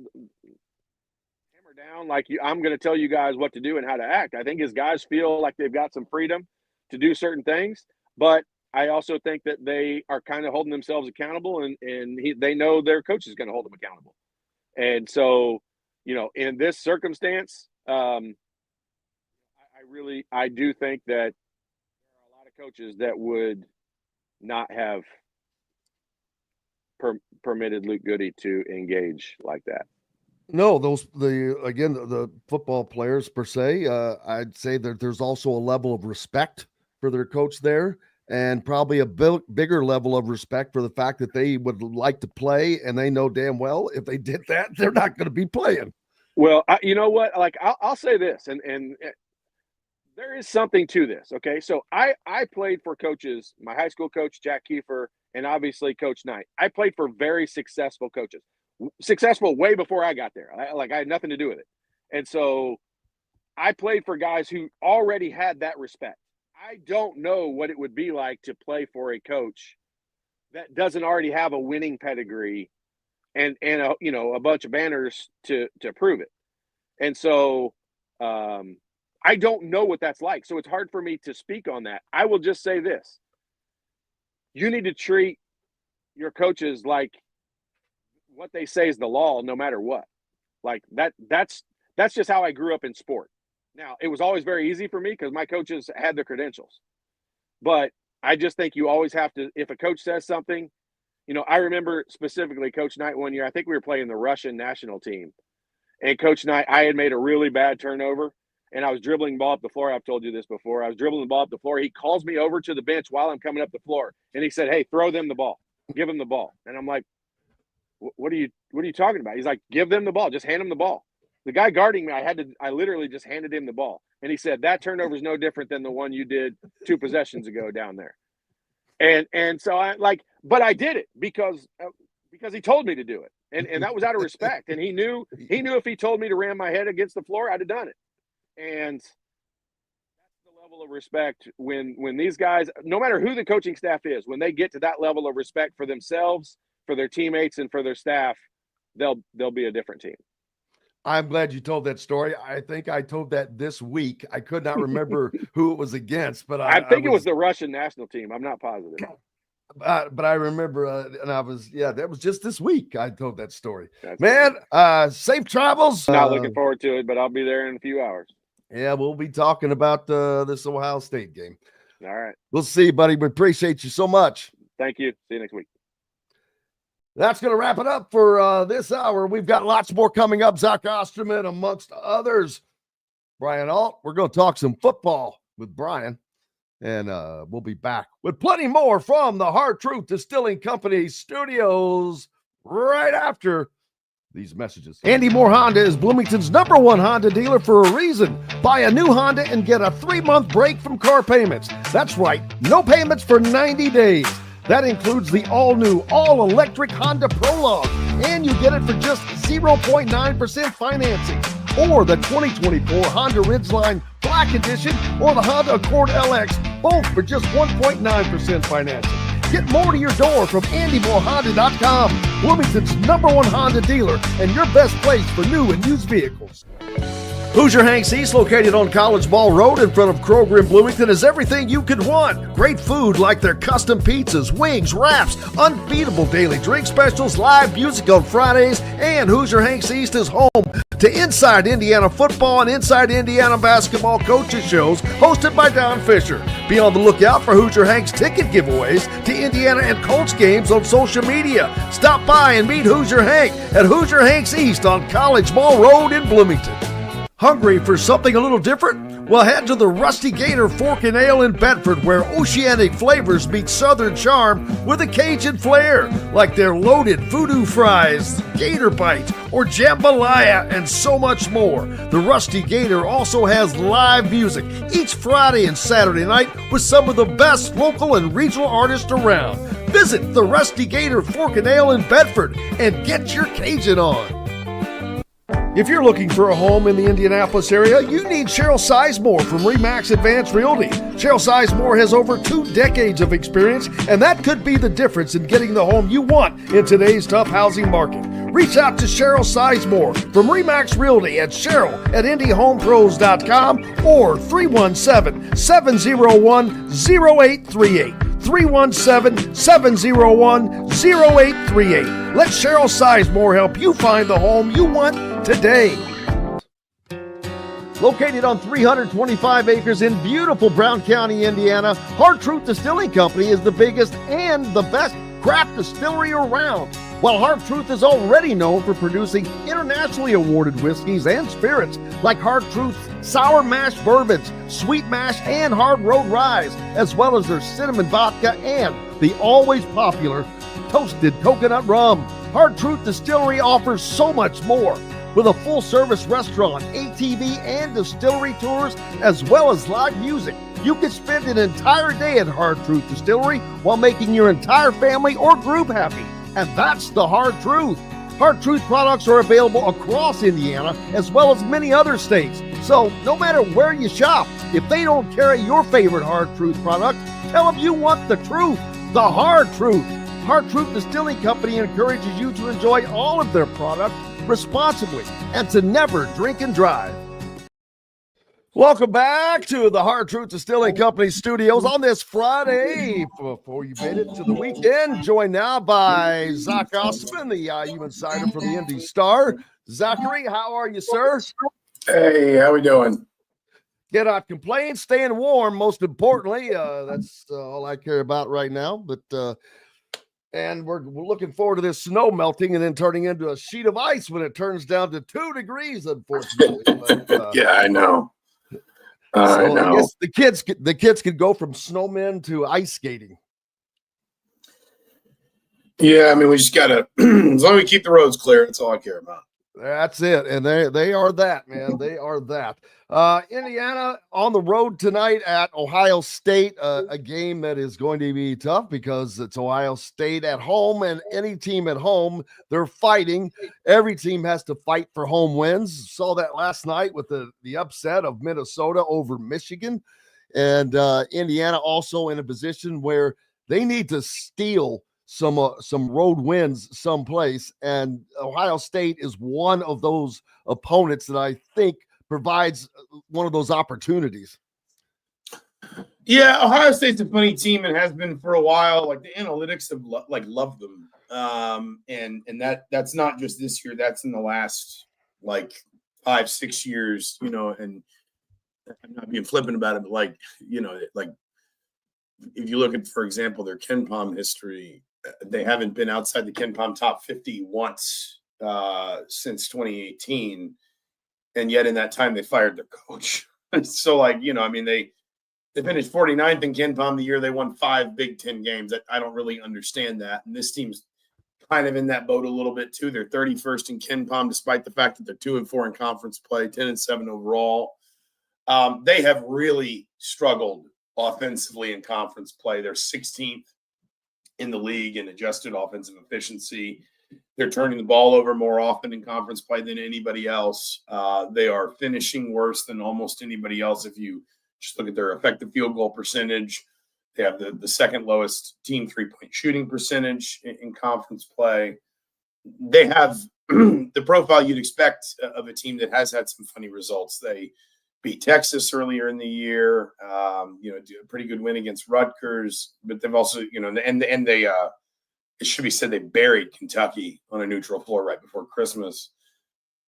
down like I'm going to tell you guys what to do and how to act. I think his guys feel like they've got some freedom to do certain things, but I also think that they are kind of holding themselves accountable, and they know their coach is going to hold them accountable. And so, in this circumstance, I do think that there are a lot of coaches that would not have permitted Luke Goody to engage like that. No, the football players per se, I'd say that there's also a level of respect for their coach there, and probably a bigger level of respect for the fact that they would like to play, and they know damn well if they did that, they're not going to be playing. Well, you know what? Like I'll say this, and there is something to this. Okay, so I played for coaches, my high school coach Jack Kiefer, and obviously Coach Knight. I played for very successful coaches, successful way before I got there. I had nothing to do with it, and so I played for guys who already had that respect. I don't know what it would be like to play for a coach that doesn't already have a winning pedigree and a bunch of banners to prove it. And so I don't know what that's like. So it's hard for me to speak on that. I will just say this. You need to treat your coaches like what they say is the law, no matter what. Like that's just how I grew up in sport. Now, it was always very easy for me because my coaches had the credentials. But I just think you always have to, if a coach says something, I remember specifically Coach Knight one year, I think we were playing the Russian national team. And Coach Knight, I had made a really bad turnover, and I was dribbling the ball up the floor. I've told you this before. I was dribbling the ball up the floor. He calls me over to the bench while I'm coming up the floor, and he said, "Hey, throw them the ball. Give them the ball." And I'm like, what are you talking about? He's like, "Give them the ball. Just hand them the ball." The guy guarding me, I literally just handed him the ball. And he said, "That turnover is no different than the one you did 2 possessions ago down there." And so but I did it because he told me to do it. And that was out of respect. And he knew if he told me to ram my head against the floor, I'd have done it. And that's the level of respect when these guys, no matter who the coaching staff is, when they get to that level of respect for themselves, for their teammates, and for their staff, they'll be a different team. I'm glad you told that story. I think I told that this week. I could not remember who it was against, but I think it was the Russian national team. I'm not positive. But I remember, and that was just this week I told that story. That's Man, safe travels. Not looking forward to it, but I'll be there in a few hours. Yeah, we'll be talking about this Ohio State game. All right. We'll see, buddy. We appreciate you so much. Thank you. See you next week. That's going to wrap it up for this hour. We've got lots more coming up. Zach Osterman, amongst others. Bryan Ault. We're going to talk some football with Bryan. And we'll be back with plenty more from the Hard Truth Distilling Company studios right after these messages. Andy Moore Honda is Bloomington's #1 Honda dealer for a reason. Buy a new Honda and get a 3-month break from car payments. That's right, no payments for 90 days. That includes the all-new, all-electric Honda Prologue, and you get it for just 0.9% financing. Or the 2024 Honda Ridgeline Black Edition or the Honda Accord LX, both for just 1.9% financing. Get more to your door from AndyMooreHonda.com, Bloomington's #1 Honda dealer and your best place for new and used vehicles. Hoosier Hanks East, located on College Ball Road in front of Kroger in Bloomington, is everything you could want. Great food like their custom pizzas, wings, wraps, unbeatable daily drink specials, live music on Fridays, and Hoosier Hanks East is home to Inside Indiana Football and Inside Indiana Basketball coaches shows hosted by Don Fisher. Be on the lookout for Hoosier Hanks ticket giveaways to Indiana and Colts games on social media. Stop by and meet Hoosier Hank at Hoosier Hanks East on College Ball Road in Bloomington. Hungry for something a little different? Well, head to the Rusty Gator Fork and Ale in Bedford, where oceanic flavors meet southern charm with a Cajun flair, like their loaded voodoo fries, gator bites, or jambalaya, and so much more. The Rusty Gator also has live music each Friday and Saturday night with some of the best local and regional artists around. Visit the Rusty Gator Fork and Ale in Bedford and get your Cajun on. If you're looking for a home in the Indianapolis area, you need Cheryl Sizemore from RE/MAX Advanced Realty. Cheryl Sizemore has over 2 decades of experience, and that could be the difference in getting the home you want in today's tough housing market. Reach out to Cheryl Sizemore from RE/MAX Realty at cheryl@indiehomepros.com or 317-701-0838. 317-701-0838. Let Cheryl Sizemore help you find the home you want today. Located on 325 acres in beautiful Brown County, Indiana, Hard Truth Distilling Company is the biggest and the best craft distillery around. While Hard Truth is already known for producing internationally awarded whiskeys and spirits like Hard Truth's sour mash bourbons, sweet mash, and hard road ryes, as well as their cinnamon vodka and the always popular toasted coconut rum. Hard Truth Distillery offers so much more. With a full-service restaurant, ATV, and distillery tours, as well as live music, you can spend an entire day at Hard Truth Distillery while making your entire family or group happy. And that's the Hard Truth. Hard Truth products are available across Indiana as well as many other states. So no matter where you shop, if they don't carry your favorite Hard Truth product, tell them you want the truth, the Hard Truth. Hard Truth Distilling Company encourages you to enjoy all of their products responsibly and to never drink and drive. Welcome back to the Hard Truth Distilling Company studios on this Friday before you made it to the weekend. Joined now by Zach Osterman, the IU insider for the Indy Star. Zachary, how are you, sir? Hey, how we doing? Cannot complain, staying warm, most importantly. That's all I care about right now. But and we're looking forward to this snow melting and then turning into a sheet of ice when it turns down to 2 degrees, unfortunately. But, yeah, I know. I guess the kids could go from snowmen to ice skating. Yeah, I mean, we just gotta as long as we keep the roads clear, that's all I care about. That's it, and they are that, man. They are that. Indiana on the road tonight at Ohio State, a game that is going to be tough because it's Ohio State at home, and any team at home, they're fighting. Every team has to fight for home wins. Saw that last night with the upset of Minnesota over Michigan, and Indiana also in a position where they need to steal some road wins someplace, and Ohio State is one of those opponents that I think provides one of those opportunities. Yeah, Ohio State's a funny team and has been for a while. Like the analytics have loved them, and that's not just this year. That's in the last 5-6 years, And I'm not being flippant about it, but if you look at, for example, their KenPom history. They haven't been outside the KenPom top 50 once since 2018, and yet in that time they fired their coach. So, they finished 49th in KenPom the year they won 5 Big Ten games. I don't really understand that, and this team's kind of in that boat a little bit too. They're 31st in KenPom, despite the fact that they're 2-4 in conference play, 10-7 overall. They have really struggled offensively in conference play. They're 16th. In the league in adjusted offensive efficiency. They're turning the ball over more often in conference play than anybody else. They are finishing worse than almost anybody else. If you just look at their effective field goal percentage, they have the second lowest team 3-point shooting percentage in conference play. They have the profile you'd expect of a team that has had some funny results. They beat Texas earlier in the year, do a pretty good win against Rutgers, but they've also, and they, it should be said, they buried Kentucky on a neutral floor right before Christmas,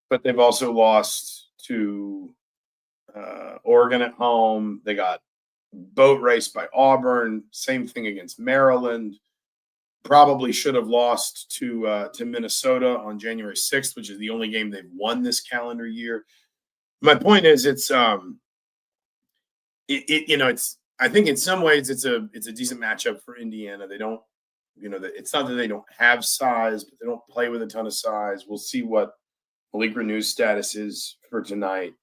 but they've also lost to Oregon at home. They got boat raced by Auburn. Same thing against Maryland. Probably should have lost to Minnesota on January 6th, which is the only game they've won this calendar year. My point is, it's I think in some ways it's a decent matchup for Indiana. They don't, it's not that they don't have size, but they don't play with a ton of size. We'll see what Malik Renew's status is for tonight.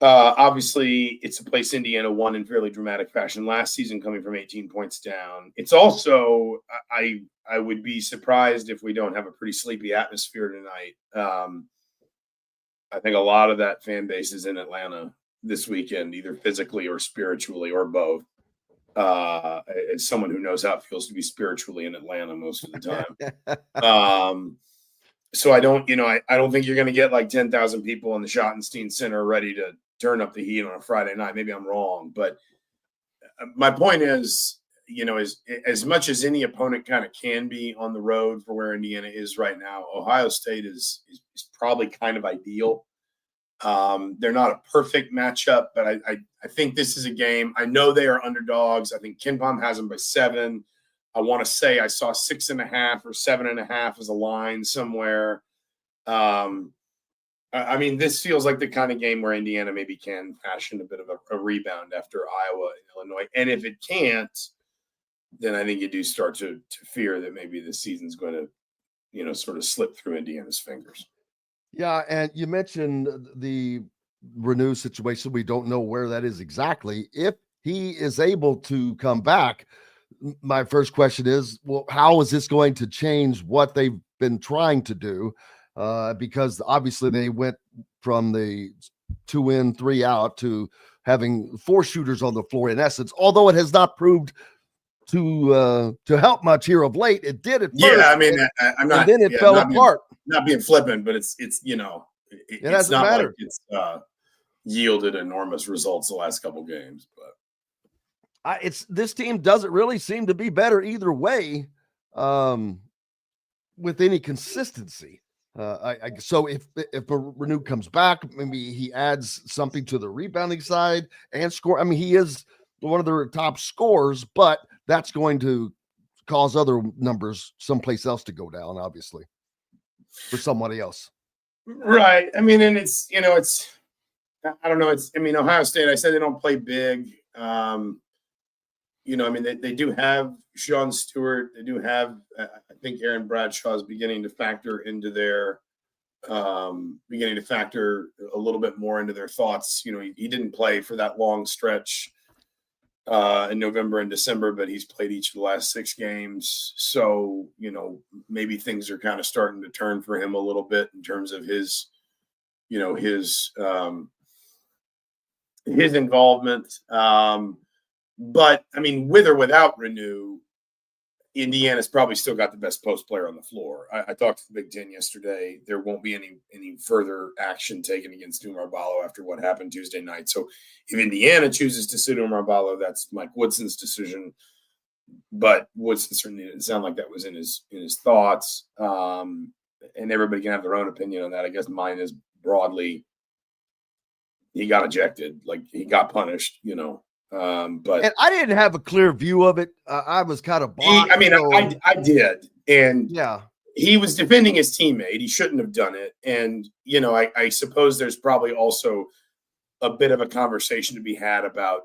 Obviously, it's a place Indiana won in fairly dramatic fashion last season, coming from 18 points down. It's also, I would be surprised if we don't have a pretty sleepy atmosphere tonight. I think a lot of that fan base is in Atlanta this weekend, either physically or spiritually or both. As someone who knows how it feels to be spiritually in Atlanta most of the time. So I don't think you're going to get like 10,000 people in the Schottenstein Center ready to turn up the heat on a Friday night. Maybe I'm wrong, but my point is, as much as any opponent kind of can be on the road for where Indiana is right now, Ohio State is probably kind of ideal. They're not a perfect matchup, but I think this is a game. I know they are underdogs. I think KenPom has them by 7. I want to say I saw 6.5 or 7.5 as a line somewhere. This feels like the kind of game where Indiana maybe can fashion a bit of a rebound after Iowa and Illinois. And if it can't, then I think you do start to fear that maybe the season's going to, sort of slip through Indiana's fingers. Yeah, and you mentioned the Renew situation. We don't know where that is exactly. If he is able to come back, my first question is, well, how is this going to change what they've been trying to do? Because obviously they went from the 2 in, 3 out to having 4 shooters on the floor in essence, although it has not proved to help much here of late. It did at first. Yeah, I'm not. And then it fell apart. Not being flippant, but it's it's doesn't not matter. Like it's yielded enormous results the last couple games, but this team doesn't really seem to be better either way, with any consistency. So if Renew comes back, maybe he adds something to the rebounding side and score. He is one of their top scorers, but that's going to cause other numbers someplace else to go down, obviously, for somebody else. Right. And it's, I don't know. Ohio State, I said they don't play big. They do have Sean Stewart. They do have, I think Aaron Bradshaw is beginning to factor into their, beginning to factor a little bit more into their thoughts. He didn't play for that long stretch in November and December, but he's played each of the last 6 games. So, maybe things are kind of starting to turn for him a little bit in terms of his involvement. But with or without Renew, Indiana's probably still got the best post player on the floor. I talked to the Big Ten yesterday. There won't be any further action taken against Oumar Ballo after what happened Tuesday night. So if Indiana chooses to sit Oumar Ballo, that's Mike Woodson's decision. But Woodson certainly didn't sound like that was in his thoughts. And everybody can have their own opinion on that. I guess mine is broadly, he got ejected, like he got punished, but and I didn't have a clear view of it. I was kind of blocked. I did, and yeah, he was defending his teammate. He shouldn't have done it, and I suppose there's probably also a bit of a conversation to be had about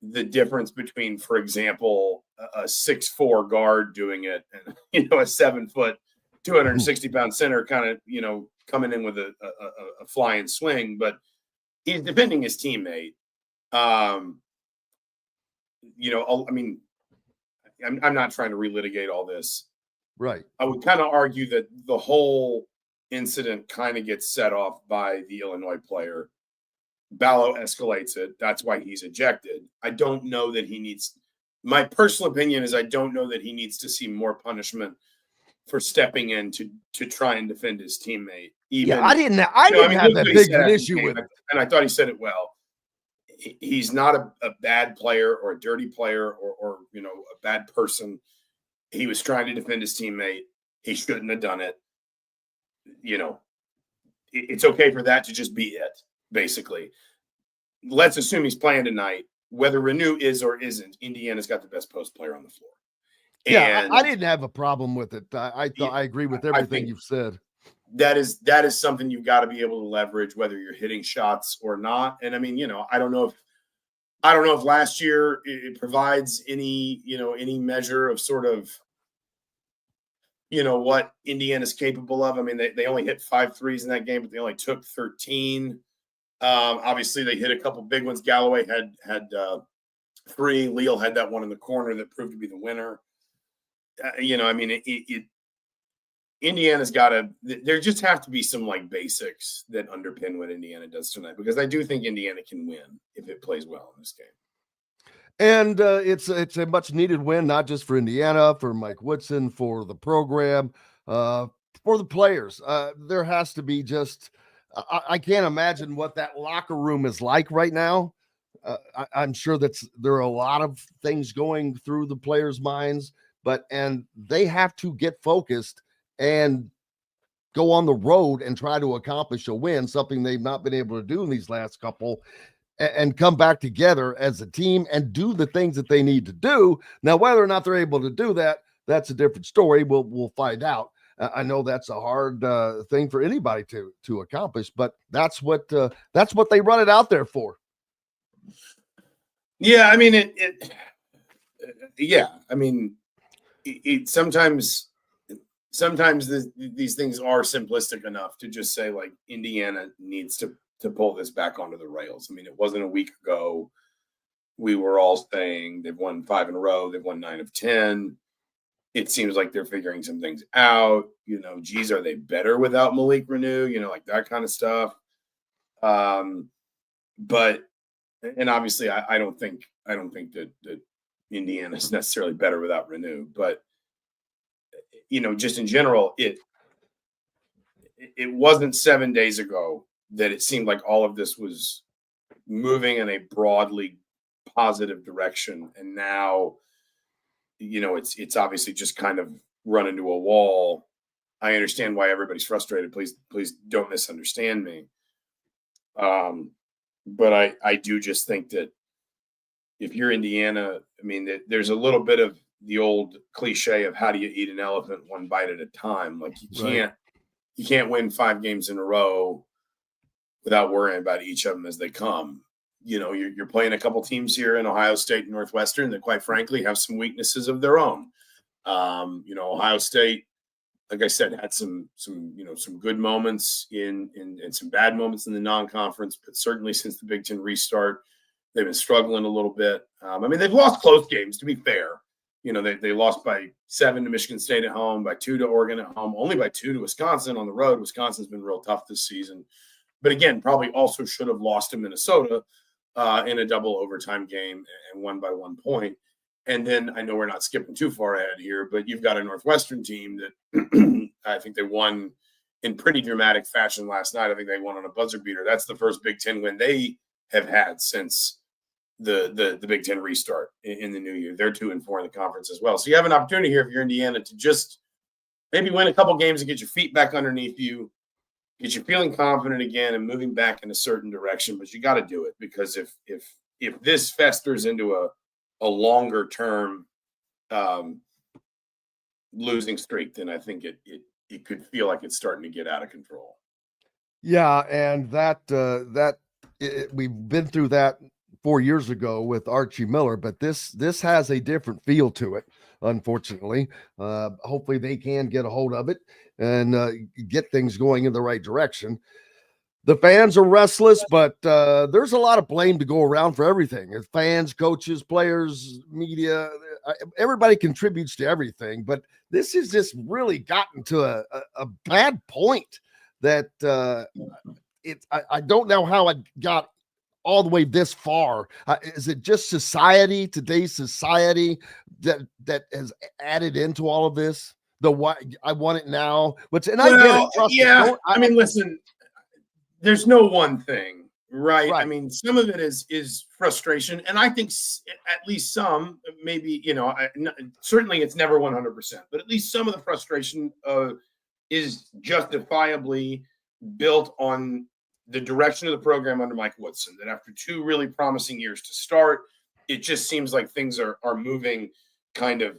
the difference between, for example, a 6'4" guard doing it, and a 7 foot, 260-pound center kind of coming in with a flying swing, but he's defending his teammate. I'm not trying to relitigate all this. Right. I would kind of argue that the whole incident kind of gets set off by the Illinois player. Ballo escalates it. That's why he's ejected. I don't know that he needs – my personal opinion is I don't know that he needs to see more punishment for stepping in to try and defend his teammate. Even, I didn't have that big of an issue with it. And I thought he said it well. He's not a bad player or a dirty player or a bad person. He was trying to defend his teammate. He shouldn't have done it. It's okay for that to just be it, basically. Let's assume he's playing tonight. Whether Renew is or isn't, Indiana's got the best post player on the floor. Yeah, I didn't have a problem with it. I agree with everything you've said. That is something you've got to be able to leverage, whether you're hitting shots or not. And I mean, I don't know if last year it provides any measure of sort of, what Indiana's capable of. I mean, they only hit 5 threes in that game, but they only took 13. Obviously, they hit a couple big ones. Galloway had 3. Leal had that one in the corner that proved to be the winner. Indiana's got to – there just have to be some, basics that underpin what Indiana does tonight, because I do think Indiana can win if it plays well in this game. And it's a much-needed win, not just for Indiana, for Mike Woodson, for the program, for the players. There has to be just I can't imagine what that locker room is like right now. I'm sure there are a lot of things going through the players' minds, and they have to get focused and go on the road and try to accomplish a win, something they've not been able to do in these last couple, and come back together as a team and do the things that they need to do. Now, whether or not they're able to do that, that's a different story. We'll find out. I know that's a hard thing for anybody to accomplish, but that's what they run it out there for. Yeah, I mean sometimes these things are simplistic enough to just say Indiana needs to pull this back onto the rails. I mean, it wasn't a week ago we were all saying they've won 5 in a row, they've won 9 of 10. It seems like they're figuring some things out. Geez, are they better without Malik Renew? That kind of stuff. But obviously, I don't think that Indiana is necessarily better without Renew. But just in general, it wasn't 7 days ago that it seemed like all of this was moving in a broadly positive direction, and now it's obviously just kind of run into a wall. I understand why everybody's frustrated. Please don't misunderstand me. But I do just think that if you're Indiana, I mean, there's a little bit of the old cliche of how do you eat an elephant one bite at a time. You can't win 5 games in a row without worrying about each of them as they come. You're playing a couple teams here in Ohio State and Northwestern that, quite frankly, have some weaknesses of their own. Ohio State, like I said, had some good moments and some bad moments in the non-conference, but certainly since the Big Ten restart, they've been struggling a little bit. They've lost close games, to be fair. They lost by 7 to Michigan State at home, by 2 to Oregon at home, only by 2 to Wisconsin on the road. Wisconsin's been real tough this season. But again, probably also should have lost to Minnesota in a double overtime game and won by 1 point. And then I know we're not skipping too far ahead here, but you've got a Northwestern team that I think they won in pretty dramatic fashion last night. I think they won on a buzzer beater. That's the first Big Ten win they have had since the Big Ten restart in the new year. They're 2-4 in the conference as well. So you have an opportunity here if you're Indiana to just maybe win a couple games and get your feet back underneath you, get you feeling confident again and moving back in a certain direction. But you got to do it, because if this festers into a longer term losing streak, then I think it could feel like it's starting to get out of control. Yeah, and we've been through that 4 years ago with Archie Miller, but this has a different feel to it, unfortunately. Hopefully they can get a hold of it and get things going in the right direction. The fans are restless, but there's a lot of blame to go around for everything. Fans, coaches, players, media, everybody contributes to everything. But this has just really gotten to a bad point that I don't know how it got all the way this far. Is it just today's society that has added into all of this? why I want it now. I get it. Trust me. I mean, listen, there's no one thing, right? Right. I mean, some of it is frustration, and I think at least some, maybe, certainly it's never 100%, but at least some of the frustration is justifiably built on the direction of the program under Mike Woodson, that after 2 really promising years to start, it just seems like things are moving kind of,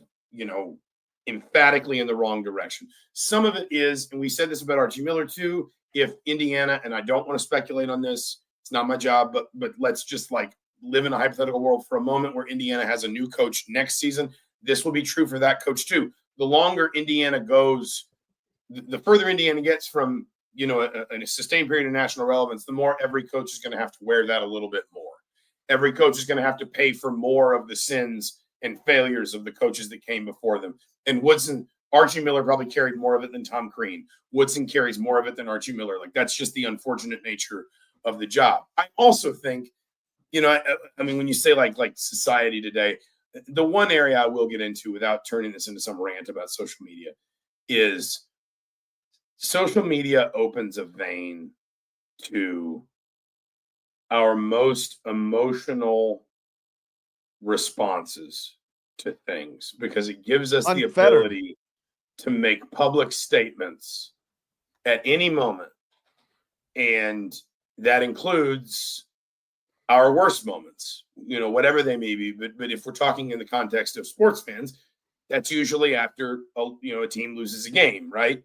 emphatically in the wrong direction. Some of it is, and we said this about Archie Miller too, if Indiana, and I don't want to speculate on this, it's not my job, but let's just live in a hypothetical world for a moment where Indiana has a new coach next season. This will be true for that coach too. The longer Indiana goes, the further Indiana gets from, a sustained period of national relevance, the more every coach is going to have to wear that a little bit more. Every coach is going to have to pay for more of the sins and failures of the coaches that came before them. And Archie Miller probably carried more of it than Tom Crean. Woodson carries more of it than Archie Miller. That's just the unfortunate nature of the job. I also think, I mean, when you say like society today, the one area I will get into without turning this into some rant about social media is social media opens a vein to our most emotional responses to things, because it gives us the ability to make public statements at any moment. And that includes our worst moments, whatever they may be. But if we're talking in the context of sports fans, that's usually after, a team loses a game, right?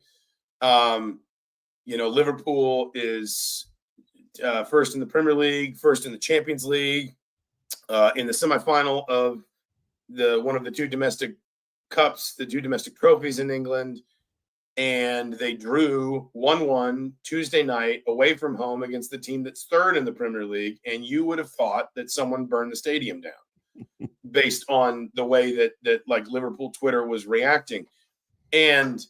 Liverpool is first in the Premier League, first in the Champions League, in the semifinal of one of the 2 domestic cups, the 2 domestic trophies in England, and they drew 1-1 Tuesday night away from home against the team that's 3rd in the Premier League, and you would have thought that someone burned the stadium down based on the way that Liverpool Twitter was reacting. And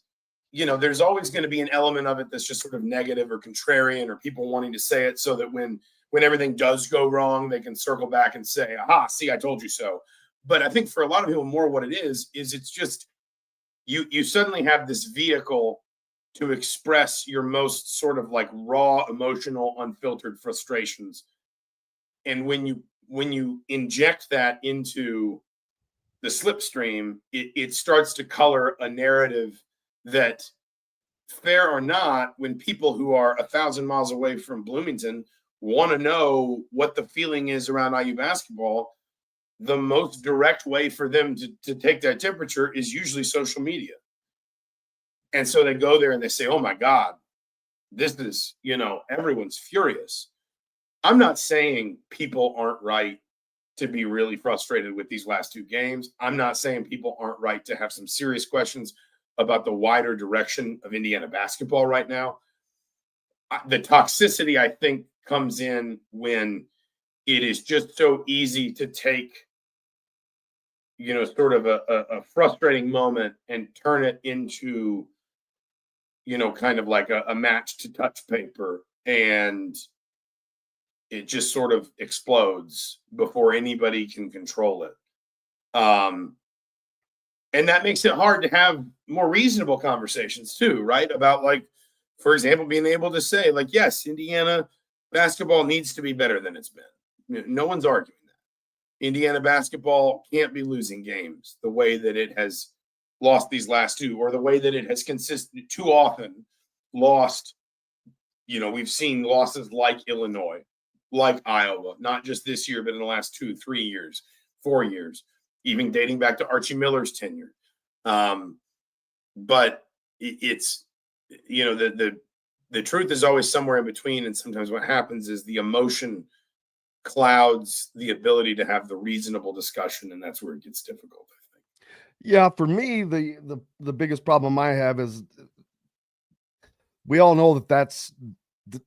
there's always going to be an element of it that's just sort of negative or contrarian, or people wanting to say it so that when everything does go wrong, they can circle back and say, aha, see, I told you so. But I think for a lot of people, more what it is it's just you suddenly have this vehicle to express your most sort of raw, emotional, unfiltered frustrations. And when you inject that into the slipstream, it starts to color a narrative that, fair or not, when people who are 1,000 miles away from Bloomington want to know what the feeling is around IU basketball, the most direct way for them to take that temperature is usually social media. And so they go there and they say, oh my God, this is, everyone's furious. I'm not saying people aren't right to be really frustrated with these last 2 games. I'm not saying people aren't right to have some serious questions about the wider direction of Indiana basketball right now. The toxicity, I think, comes in when it is just so easy to take, sort of a frustrating moment and turn it into, kind of like a match to touch paper, and it just sort of explodes before anybody can control it. And that makes it hard to have more reasonable conversations too, right? About for example, being able to say yes, Indiana basketball needs to be better than it's been. No one's arguing that. Indiana basketball can't be losing games the way that it has lost these last 2, or the way that it has consistently too often lost. We've seen losses like Illinois, like Iowa, not just this year, but in the last 2, 3 years, 4 years, even dating back to Archie Miller's tenure. But it's, the truth is always somewhere in between. And sometimes what happens is the emotion clouds the ability to have the reasonable discussion. And that's where it gets difficult, I think. Yeah. For me, the biggest problem I have is we all know that's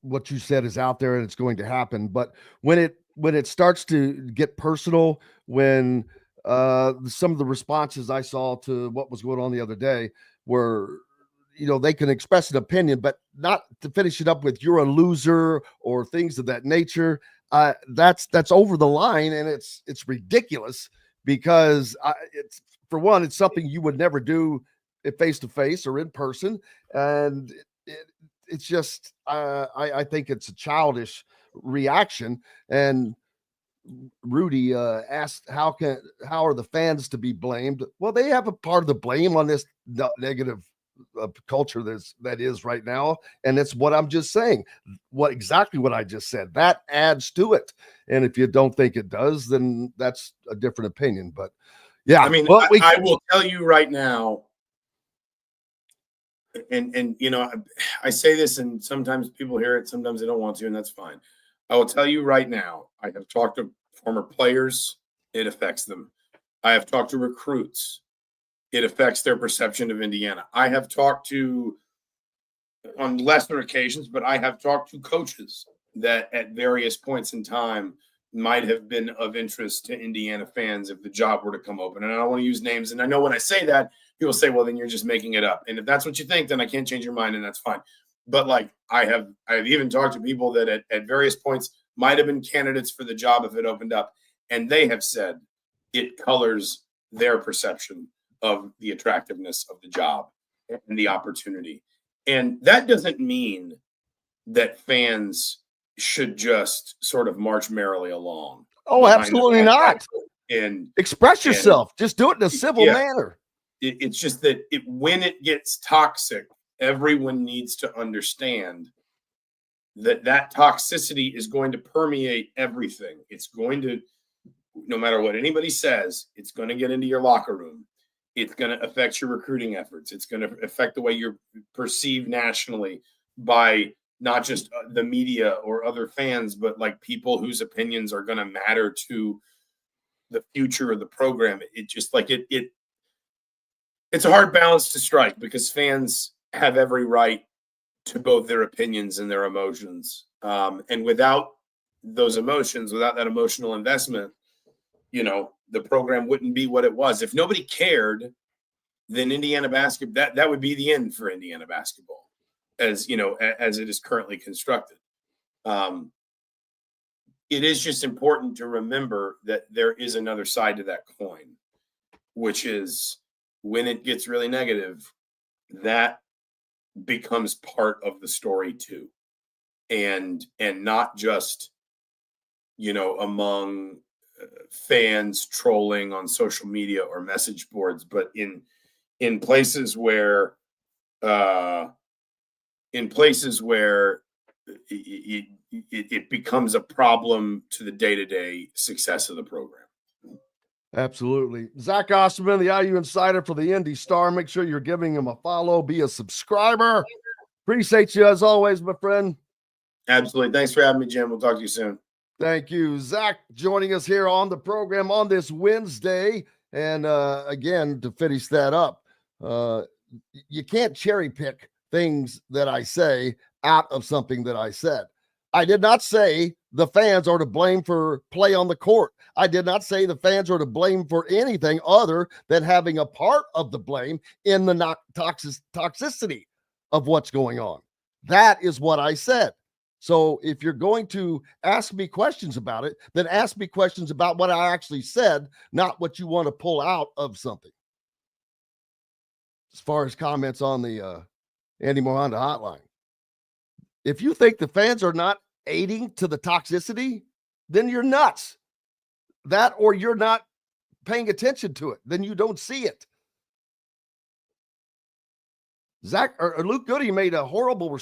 what you said is out there and it's going to happen. But when it starts to get personal, when some of the responses I saw to what was going on the other day were, they can express an opinion, but not to finish it up with you're a loser or things of that nature. That's over the line, and it's ridiculous, because it's, for one, it's something you would never do face to face or in person. And it's just, I think it's a childish reaction. And Rudy asked, how are the fans to be blamed? Well, they have a part of the blame on this negative culture that is right now. And it's what I'm just saying, exactly what I just said. That adds to it. And if you don't think it does, then that's a different opinion. But yeah, I mean, well, I will tell you right now, and you know, I say this, and sometimes people hear it, sometimes they don't want to, and that's fine. I will tell you right now, I have talked to former players, it affects them. I have talked to recruits, it affects their perception of Indiana. I have talked to, on lesser occasions, but I have talked to coaches that at various points in time might have been of interest to Indiana fans if the job were to come open. And I don't want to use names. And I know when I say that, people say, well, then you're just making it up. And if that's what you think, then I can't change your mind, and that's fine. But like I've even talked to people that at various points might have been candidates for the job if it opened up. And they have said it colors their perception of the attractiveness of the job and the opportunity. And that doesn't mean that fans should just sort of march merrily along. Oh, absolutely not. And express yourself. Just do it in a civil manner. It's just that when it gets toxic, everyone needs to understand that toxicity is going to permeate everything. It's going to, no matter what anybody says, it's going to get into your locker room. It's going to affect your recruiting efforts. It's going to affect the way you're perceived nationally by not just the media or other fans, but like people whose opinions are going to matter to the future of the program. It just like it's a hard balance to strike, because fans have every right to both their opinions and their emotions. And without those emotions, without that emotional investment, you know, the program wouldn't be what it was. If nobody cared, then Indiana basketball, that would be the end for Indiana basketball, as you know, as it is currently constructed. It is just important to remember that there is another side to that coin, which is when it gets really negative, that becomes part of the story too. And not just, you know, among fans trolling on social media or message boards, but in places where it becomes a problem to the day-to-day success of the program. Absolutely. Zach Osterman, the IU Insider for the Indy Star. Make sure you're giving him a follow. Be a subscriber. Appreciate you as always, my friend. Absolutely. Thanks for having me, Jim. We'll talk to you soon. Thank you. Zach joining us here on the program on this Wednesday. And again, to finish that up, you can't cherry pick things that I say out of something that I said. I did not say the fans are to blame for play on the court. I did not say the fans are to blame for anything other than having a part of the blame in the toxicity of what's going on. That is what I said. So if you're going to ask me questions about it, then ask me questions about what I actually said, not what you want to pull out of something. As far as comments on the Andy Miranda hotline, if you think the fans are not aiding to the toxicity, then you're nuts. That, or you're not paying attention to it, then you don't see it. Zach or Luke Goody made a horrible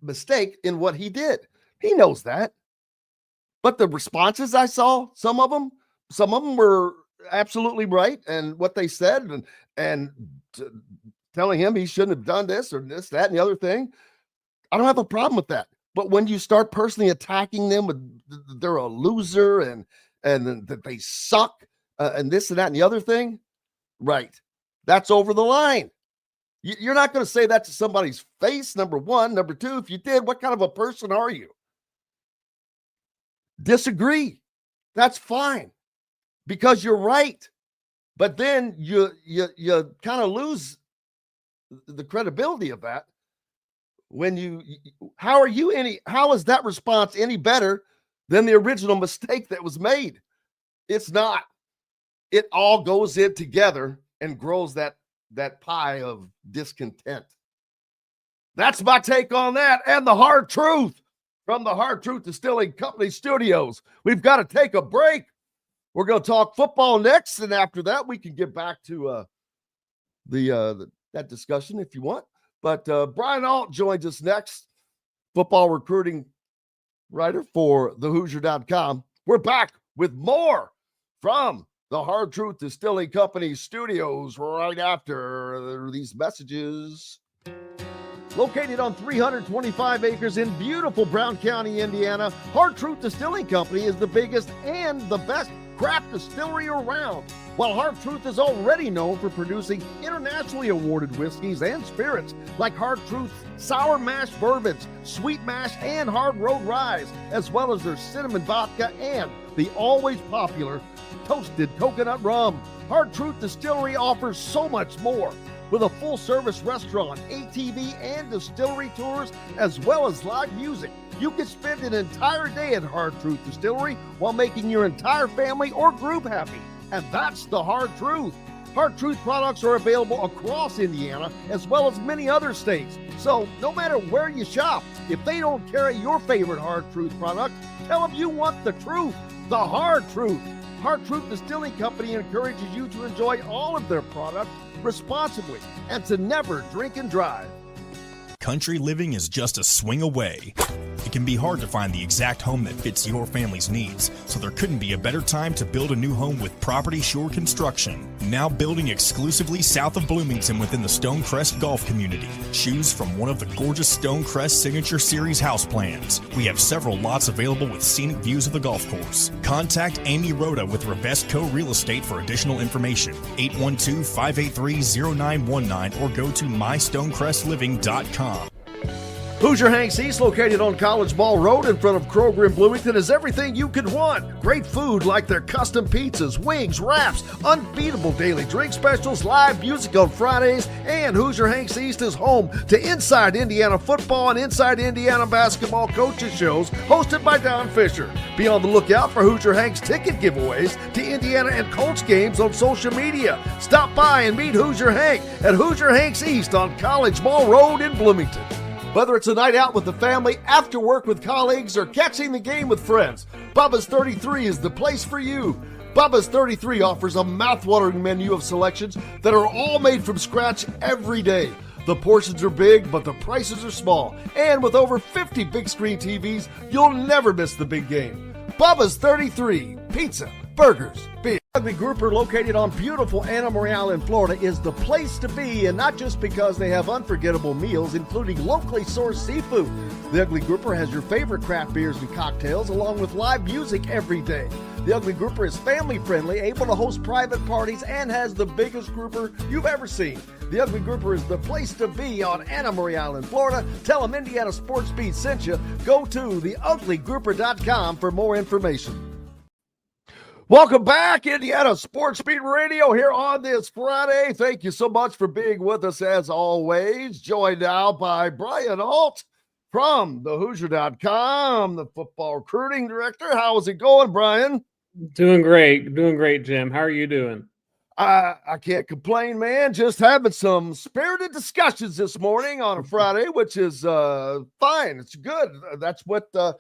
mistake in what he did. He knows that. But the responses I saw, some of them were absolutely right, and what they said, and telling him he shouldn't have done this or this, that, and the other thing. I don't have a problem with that. But when you start personally attacking them with they're a loser and that they suck and this and that and the other thing, right? That's over the line. You're not going to say that to somebody's face, number one. Number two, if you did, what kind of a person are you? Disagree. That's fine, because you're right. But then you kind of lose the credibility of that. When how is that response any better than the original mistake that was made? It's not. It all goes in together and grows that that pie of discontent. That's my take on that. And the hard truth from the Hard Truth Distilling Company studios. We've got to take a break. We're going to talk football next, and after that, we can get back to that discussion if you want. But Bryan Ault joins us next, football recruiting writer for thehoosier.com. We're back with more from the Hard Truth Distilling Company studios right after these messages. Located on 325 acres in beautiful Brown County, Indiana, Hard Truth Distilling Company is the biggest and the best craft distillery around. While Hard Truth is already known for producing internationally awarded whiskeys and spirits like Hard Truth's sour mash bourbons, sweet mash, and hard road ryes, as well as their cinnamon vodka and the always popular toasted coconut rum. Hard Truth Distillery offers so much more. With a full-service restaurant, ATV, and distillery tours, as well as live music, you can spend an entire day at Hard Truth Distillery while making your entire family or group happy. And that's the Hard Truth. Hard Truth products are available across Indiana, as well as many other states. So no matter where you shop, if they don't carry your favorite Hard Truth product, tell them you want the truth, the Hard Truth. Hard Truth Distilling Company encourages you to enjoy all of their products responsibly and to never drink and drive. Country living is just a swing away. It can be hard to find the exact home that fits your family's needs, so there couldn't be a better time to build a new home with Property Shore Construction. Now building exclusively south of Bloomington within the Stonecrest Golf Community. Choose from one of the gorgeous Stonecrest Signature Series house plans. We have several lots available with scenic views of the golf course. Contact Amy Rhoda with Revesco Real Estate for additional information. 812-583-0919 or go to mystonecrestliving.com. Hoosier Hanks East, located on College Ball Road in front of Kroger in Bloomington, is everything you could want. Great food like their custom pizzas, wings, wraps, unbeatable daily drink specials, live music on Fridays, and Hoosier Hanks East is home to Inside Indiana Football and Inside Indiana Basketball coaches shows hosted by Don Fisher. Be on the lookout for Hoosier Hanks ticket giveaways to Indiana and Colts games on social media. Stop by and meet Hoosier Hank at Hoosier Hanks East on College Ball Road in Bloomington. Whether it's a night out with the family, after work with colleagues, or catching the game with friends, Bubba's 33 is the place for you. Bubba's 33 offers a mouthwatering menu of selections that are all made from scratch every day. The portions are big, but the prices are small. And with over 50 big screen TVs, you'll never miss the big game. Bubba's 33, pizza, burgers, beer. Ugly Grouper, located on beautiful Anna Maria in Florida, is the place to be, and not just because they have unforgettable meals, including locally sourced seafood. The Ugly Grouper has your favorite craft beers and cocktails, along with live music every day. The Ugly Grouper is family-friendly, able to host private parties, and has the biggest grouper you've ever seen. The Ugly Grouper is the place to be on Anna Maria in Florida. Tell them Indiana Sports Beat sent you. Go to theuglygrouper.com for more information. Welcome back, Indiana Sports Beat Radio here on this Friday. Thank you so much for being with us as always. Joined now by Bryan Ault from thehoosier.com, the football recruiting director. How is it going, Bryan? Doing great, Jim. How are you doing? I can't complain, man. Just having some spirited discussions this morning on a Friday, which is fine. It's good. That's what the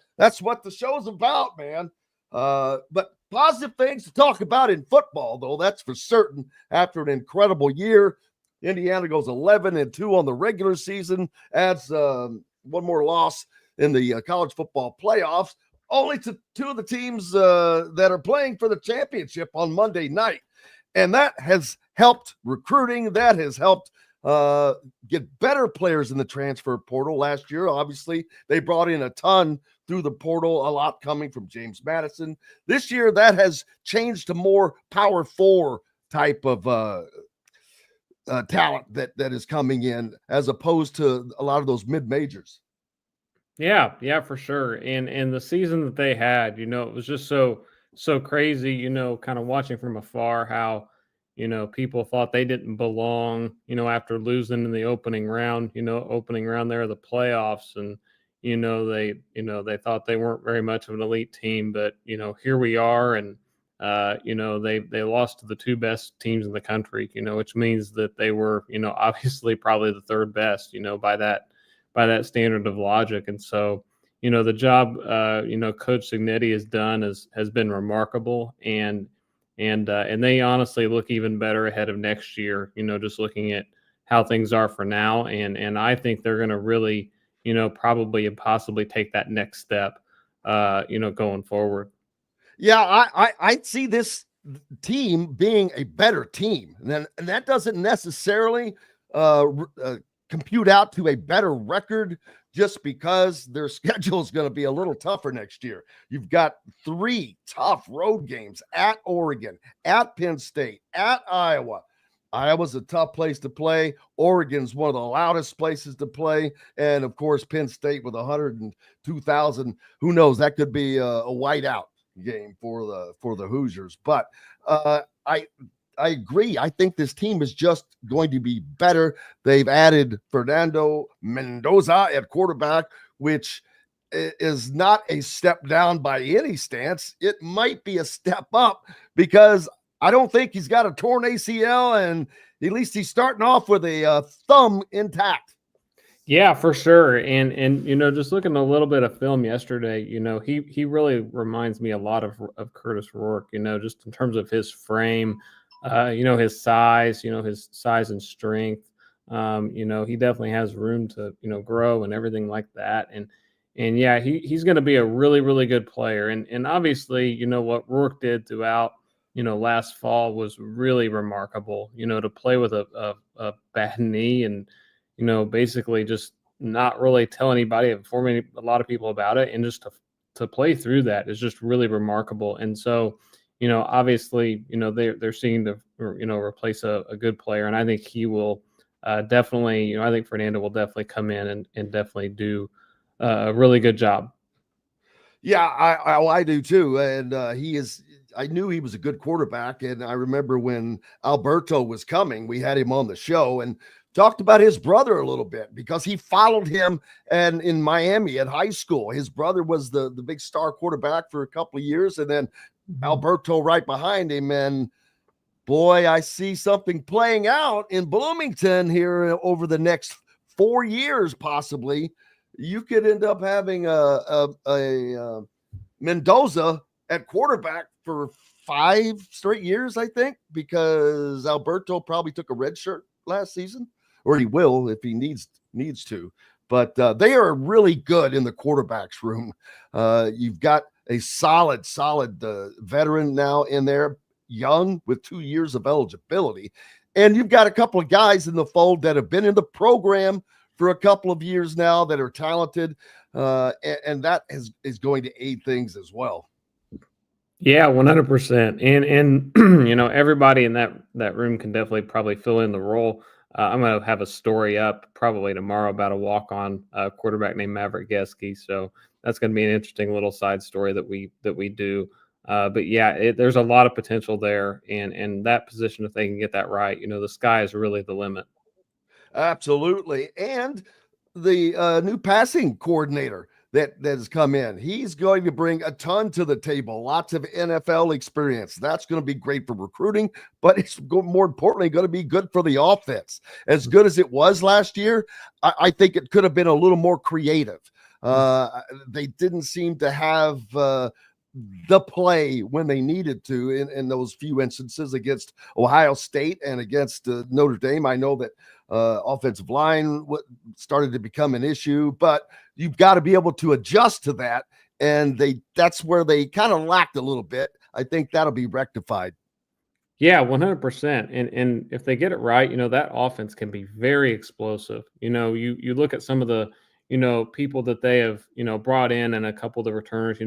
show's about, man. But positive things to talk about in football, though, that's for certain. After an incredible year, Indiana goes 11-2 on the regular season, adds one more loss in the college football playoffs, only to two of the teams that are playing for the championship on Monday night. And that has helped recruiting. That has helped get better players in the transfer portal. Last year, obviously, they brought in a ton through the portal, a lot coming from James Madison. This year, that has changed to more Power 4 type of talent that is coming in, as opposed to a lot of those mid-majors. Yeah, for sure. And the season that they had, it was just so crazy, kind of watching from afar how, people thought they didn't belong, after losing in the opening round there of the playoffs. And, they thought they weren't very much of an elite team, but, here we are. And They lost to the two best teams in the country, which means that they were, obviously probably the third best, by that standard of logic. And so, the job, Coach Signetti has done has been remarkable, and they honestly look even better ahead of next year. Just looking at how things are for now, and I think they're going to really, probably and possibly take that next step, going forward. Yeah, I see this team being a better team, and that doesn't necessarily compute out to a better record just because their schedule is going to be a little tougher next year. You've got 3 tough road games at Oregon, at Penn State, at Iowa. Iowa's a tough place to play. Oregon's one of the loudest places to play. And, of course, Penn State with 102,000. Who knows? That could be a whiteout game for the Hoosiers. But I agree. I think this team is just going to be better. They've added Fernando Mendoza at quarterback, which is not a step down by any stance. It might be a step up because I don't think he's got a torn ACL, and at least he's starting off with a thumb intact. Yeah, for sure. And just looking at a little bit of film yesterday, he really reminds me a lot of Curtis Rourke, just in terms of his frame, his size, his size and strength. He definitely has room to, grow and everything like that. And yeah, he's going to be a really, really good player. And obviously, what Rourke did throughout, last fall was really remarkable, to play with a bad knee and, basically just not really tell anybody, informing a lot of people about it, and just to play through that is just really remarkable. And so, obviously, they're seeking to, replace a good player, and I think he will definitely, I think Fernando will definitely come in and definitely do a really good job. Yeah, I do too, and I knew he was a good quarterback, and I remember when Alberto was coming, we had him on the show and talked about his brother a little bit because he followed him and in Miami at high school. His brother was the big star quarterback for a couple of years, and then Alberto right behind him. And boy, I see something playing out in Bloomington here over the next 4 years, possibly. You could end up having a Mendoza at quarterback for 5 straight years, I think, because Alberto probably took a red shirt last season, or he will if he needs to. But they are really good in the quarterbacks room. You've got a solid veteran now in there, young with 2 years of eligibility. And you've got a couple of guys in the fold that have been in the program for a couple of years now that are talented. And that is going to aid things as well. Yeah, 100%. And everybody in that room can definitely probably fill in the role. I'm going to have a story up probably tomorrow about a walk-on quarterback named Maverick Geske. So that's going to be an interesting little side story that we do. But yeah, there's a lot of potential there, and that position, if they can get that right, the sky is really the limit. Absolutely. And the new passing coordinator that has come in, he's going to bring a ton to the table, lots of NFL experience. That's going to be great for recruiting, but it's more importantly going to be good for the offense. As good as it was last year, I think it could have been a little more creative. They didn't seem to have the play when they needed to in those few instances against Ohio State and against Notre Dame. I know that offensive line started to become an issue, but you've got to be able to adjust to that. And that's where they kind of lacked a little bit. I think that'll be rectified. Yeah, 100%. And if they get it right, that offense can be very explosive. You look at some of the, people that they have, brought in and a couple of the returners,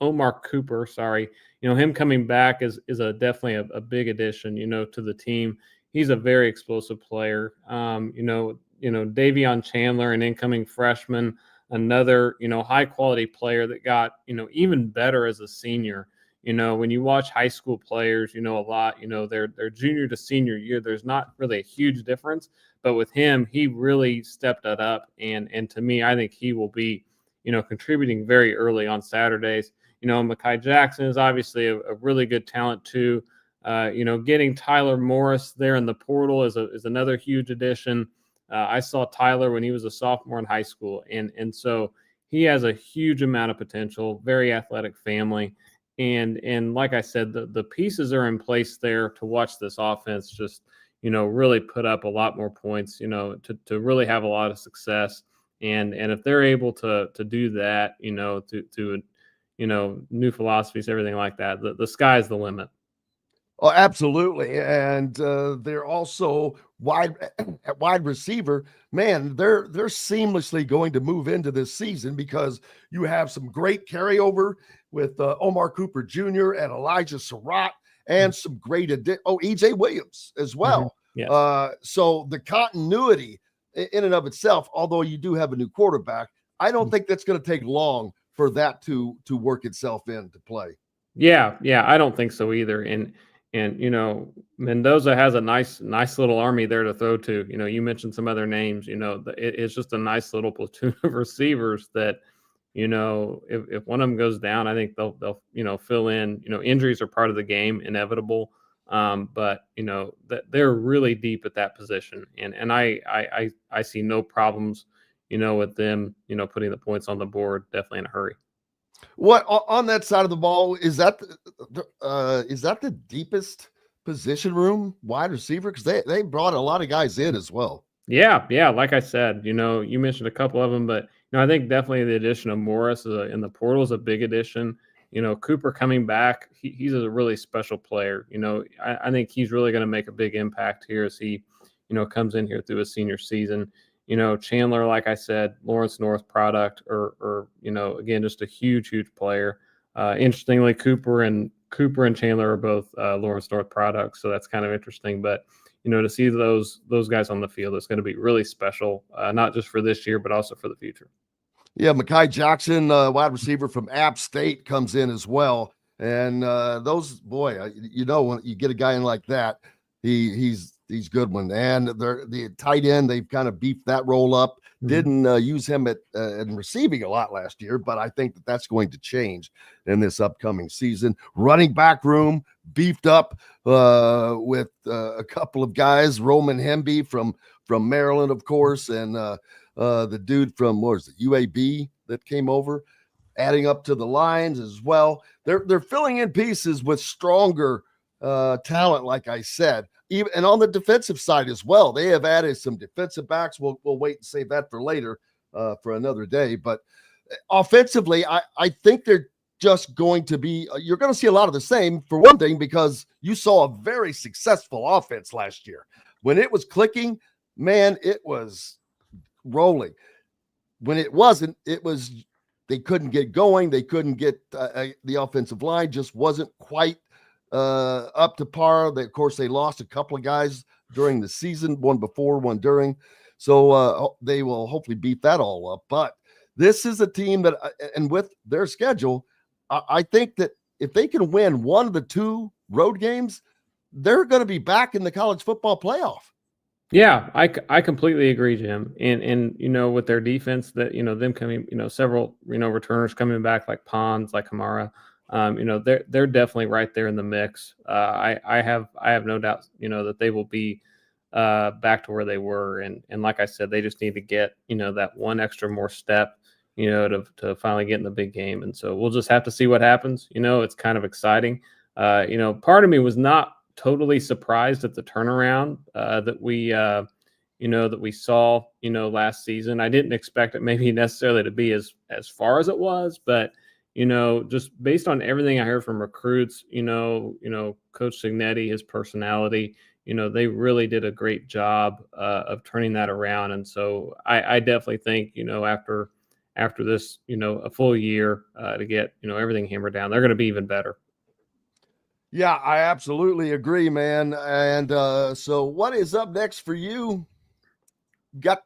Omar Cooper, sorry, him coming back is definitely a big addition, to the team. He's a very explosive player. Davion Chandler, an incoming freshman, another, high quality player that got, even better as a senior. When you watch high school players, a lot, their junior to senior year, there's not really a huge difference. But with him, he really stepped it up. And to me, I think he will be, contributing very early on Saturdays. Mekhi Jackson is obviously a really good talent too. Getting Tyler Morris there in the portal is another huge addition. I saw Tyler when he was a sophomore in high school, and so he has a huge amount of potential, very athletic family. And like I said, the pieces are in place there to watch this offense just, really put up a lot more points, to really have a lot of success. And if they're able to do that, to new philosophies, everything like that, the sky's the limit. Oh, absolutely. And they're also at wide receiver. Man, they're seamlessly going to move into this season because you have some great carryover with Omar Cooper Jr. and Elijah Surratt and some great EJ Williams as well. Yes. So the continuity in and of itself, although you do have a new quarterback, I don't think that's going to take long for that to work itself into play. Yeah, I don't think so either. And Mendoza has a nice little army there to throw to. You mentioned some other names. It's just a nice little platoon of receivers that, if one of them goes down, I think they'll fill in. Injuries are part of the game, inevitable. But that they're really deep at that position, and I see no problems, with them, putting the points on the board, definitely in a hurry. What on that side of the ball is that the deepest position room wide receiver? Because they brought a lot of guys in as well. Yeah. Like I said, you mentioned a couple of them, but I think definitely the addition of Morris in the portal is a big addition. Cooper coming back, he's a really special player. I think he's really going to make a big impact here as he, comes in here through his senior season. Chandler, like I said, Lawrence North product, or again, just a huge player. Interestingly, Cooper and Chandler are both Lawrence North products, so that's kind of interesting. But to see those guys on the field, it's going to be really special, not just for this year, but also for the future. Yeah, Mekhi Jackson, wide receiver from App State, comes in as well. And when you get a guy in like that, he's good one. And the tight end, they've kind of beefed that role up. Didn't use him in receiving a lot last year, but I think that's going to change in this upcoming season. Running back room beefed up with a couple of guys. Roman Hemby from Maryland, of course, and the dude from UAB that came over, adding up to the Lions as well. They're filling in pieces with stronger talent, like I said. And on the defensive side as well, they have added some defensive backs. We'll wait and save that for later, for another day. But offensively, I think they're just going to be. You're going to see a lot of the same, for one thing, because you saw a very successful offense last year. When it was clicking, man, it was rolling. When it wasn't, they couldn't get going. They couldn't get the offensive line just wasn't quite up to par. Of course, they lost a couple of guys during the season, one before, one during. So they will hopefully beat that all up. But this is a team that, and with their schedule, I think that if they can win one of the two road games, they're going to be back in the college football playoff. Yeah, I completely agree, Jim. And with their defense, that them coming, several returners coming back, like Pons, like Kamara, they're definitely right there in the mix. I have no doubt that they will be back to where they were, and like I said, they just need to get that one extra more step to finally get in the big game. And so we'll just have to see what happens. It's kind of exciting. Part of me was not totally surprised at the turnaround that we saw last season. I didn't expect it maybe necessarily to be as far as it was, but just based on everything I heard from recruits, Coach Signetti, his personality, they really did a great job of turning that around. And so I definitely think after this a full year to get everything hammered down, they're going to be even better. Yeah, I absolutely agree, man. And so what is up next for you? You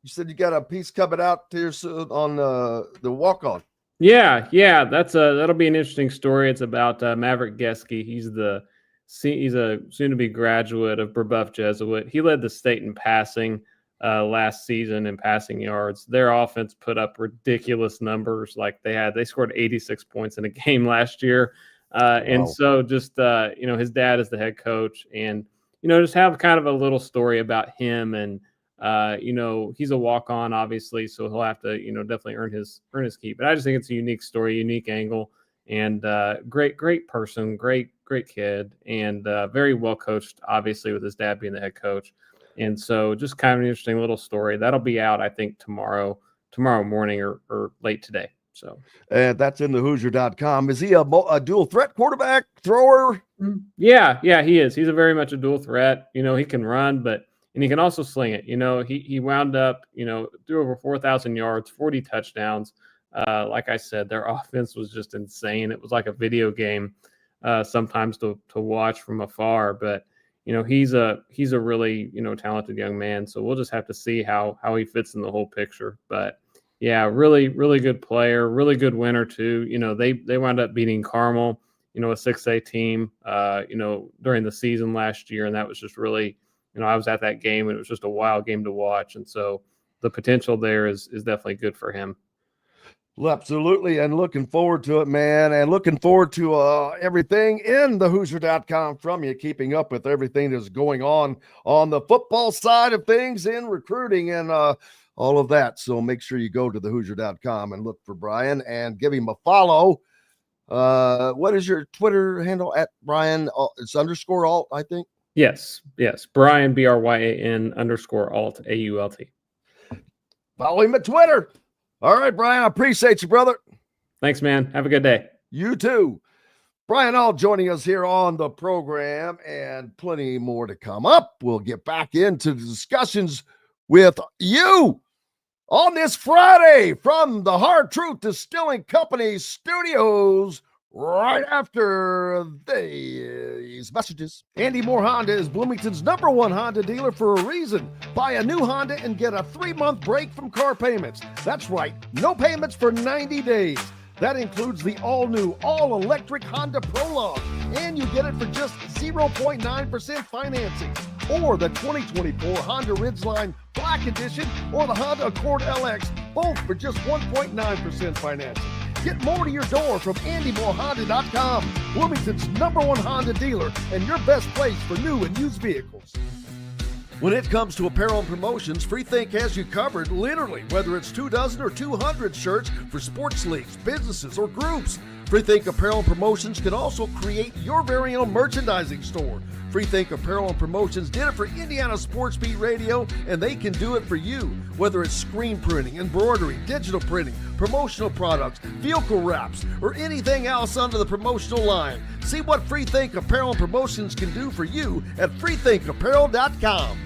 said you got a piece coming out here soon on the walk-on. Yeah, that'll be an interesting story. It's about Maverick Geske. He's a soon-to-be graduate of Brebeuf Jesuit. He led the state in passing last season in passing yards. Their offense put up ridiculous numbers. Like they scored 86 points in a game last year. And so just, his dad is the head coach, and, just have kind of a little story about him. And, he's a walk-on, obviously, so he'll have to, definitely earn his keep. But I just think it's a unique story, unique angle, and great person, great kid, and very well coached, obviously, with his dad being the head coach. And so just kind of an interesting little story. That'll be out, I think, tomorrow morning or late today. So, and that's in the Hoosier.com. Is he a dual threat quarterback, thrower? Yeah, he is. He's very much a dual threat. He can run, and he can also sling it. He wound up, threw over 4,000 yards, 40 touchdowns. Like I said, their offense was just insane. It was like a video game sometimes to watch from afar. But, he's a really, talented young man. So we'll just have to see how he fits in the whole picture. But yeah, really, really good player, really good winner too. They wound up beating Carmel, a 6A team, during the season last year. And that was just really, I was at that game, and it was just a wild game to watch. And so the potential there is definitely good for him. Well, absolutely. And looking forward to it, man. And looking forward to everything in the Hoosier.com from you, keeping up with everything that's going on the football side of things, in recruiting and all of that. So make sure you go to the Hoosier.com and look for Bryan and give him a follow. What is your Twitter handle at Bryan? It's _Ault, I think. Yes. Bryan, BRYAN _Ault, AULT. Follow him at Twitter. All right, Bryan, I appreciate you, brother. Thanks, man. Have a good day. You too. Bryan Ault joining us here on the program, and plenty more to come up. We'll get back into the discussions with you on this Friday from the Hard Truth Distilling Company studios right after these messages. Andy Moore Honda is Bloomington's #1 Honda dealer for a reason. Buy a new Honda and get a 3-month break from car payments. That's right, no payments for 90 days. That includes the all-new, all-electric Honda Prologue, and you get it for just 0.9% financing. Or the 2024 Honda Ridgeline Black Edition or the Honda Accord LX, both for just 1.9% financing. Get more to your door from AndyMooreHonda.com, Bloomington's #1 Honda dealer and your best place for new and used vehicles. When it comes to apparel and promotions, Freethink has you covered, literally, whether it's 24 or 200 shirts for sports leagues, businesses, or groups. Freethink Apparel and Promotions can also create your very own merchandising store. Freethink Apparel and Promotions did it for Indiana Sports Beat Radio, and they can do it for you. Whether it's screen printing, embroidery, digital printing, promotional products, vehicle wraps, or anything else under the promotional line. See what Freethink Apparel and Promotions can do for you at freethinkapparel.com.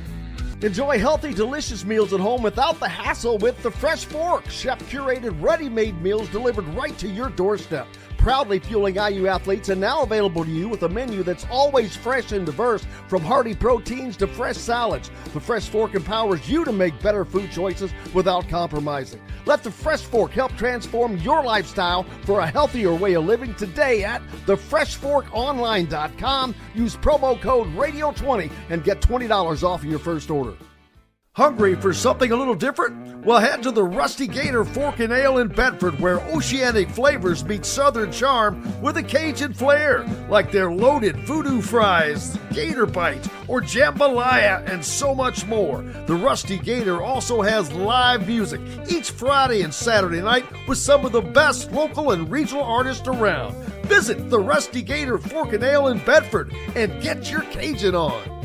Enjoy healthy, delicious meals at home without the hassle with the Fresh Fork. Chef-curated, ready-made meals delivered right to your doorstep. Proudly fueling IU athletes and now available to you with a menu that's always fresh and diverse, from hearty proteins to fresh salads. The Fresh Fork empowers you to make better food choices without compromising. Let the Fresh Fork help transform your lifestyle for a healthier way of living today at thefreshforkonline.com. Use promo code RADIO20 and get $20 off your first order. Hungry for something a little different? Well, head to the Rusty Gator Fork and Ale in Bedford, where oceanic flavors meet southern charm with a Cajun flair, like their loaded voodoo fries, gator bites, or jambalaya, and so much more. The Rusty Gator also has live music each Friday and Saturday night with some of the best local and regional artists around. Visit the Rusty Gator Fork and Ale in Bedford and get your Cajun on.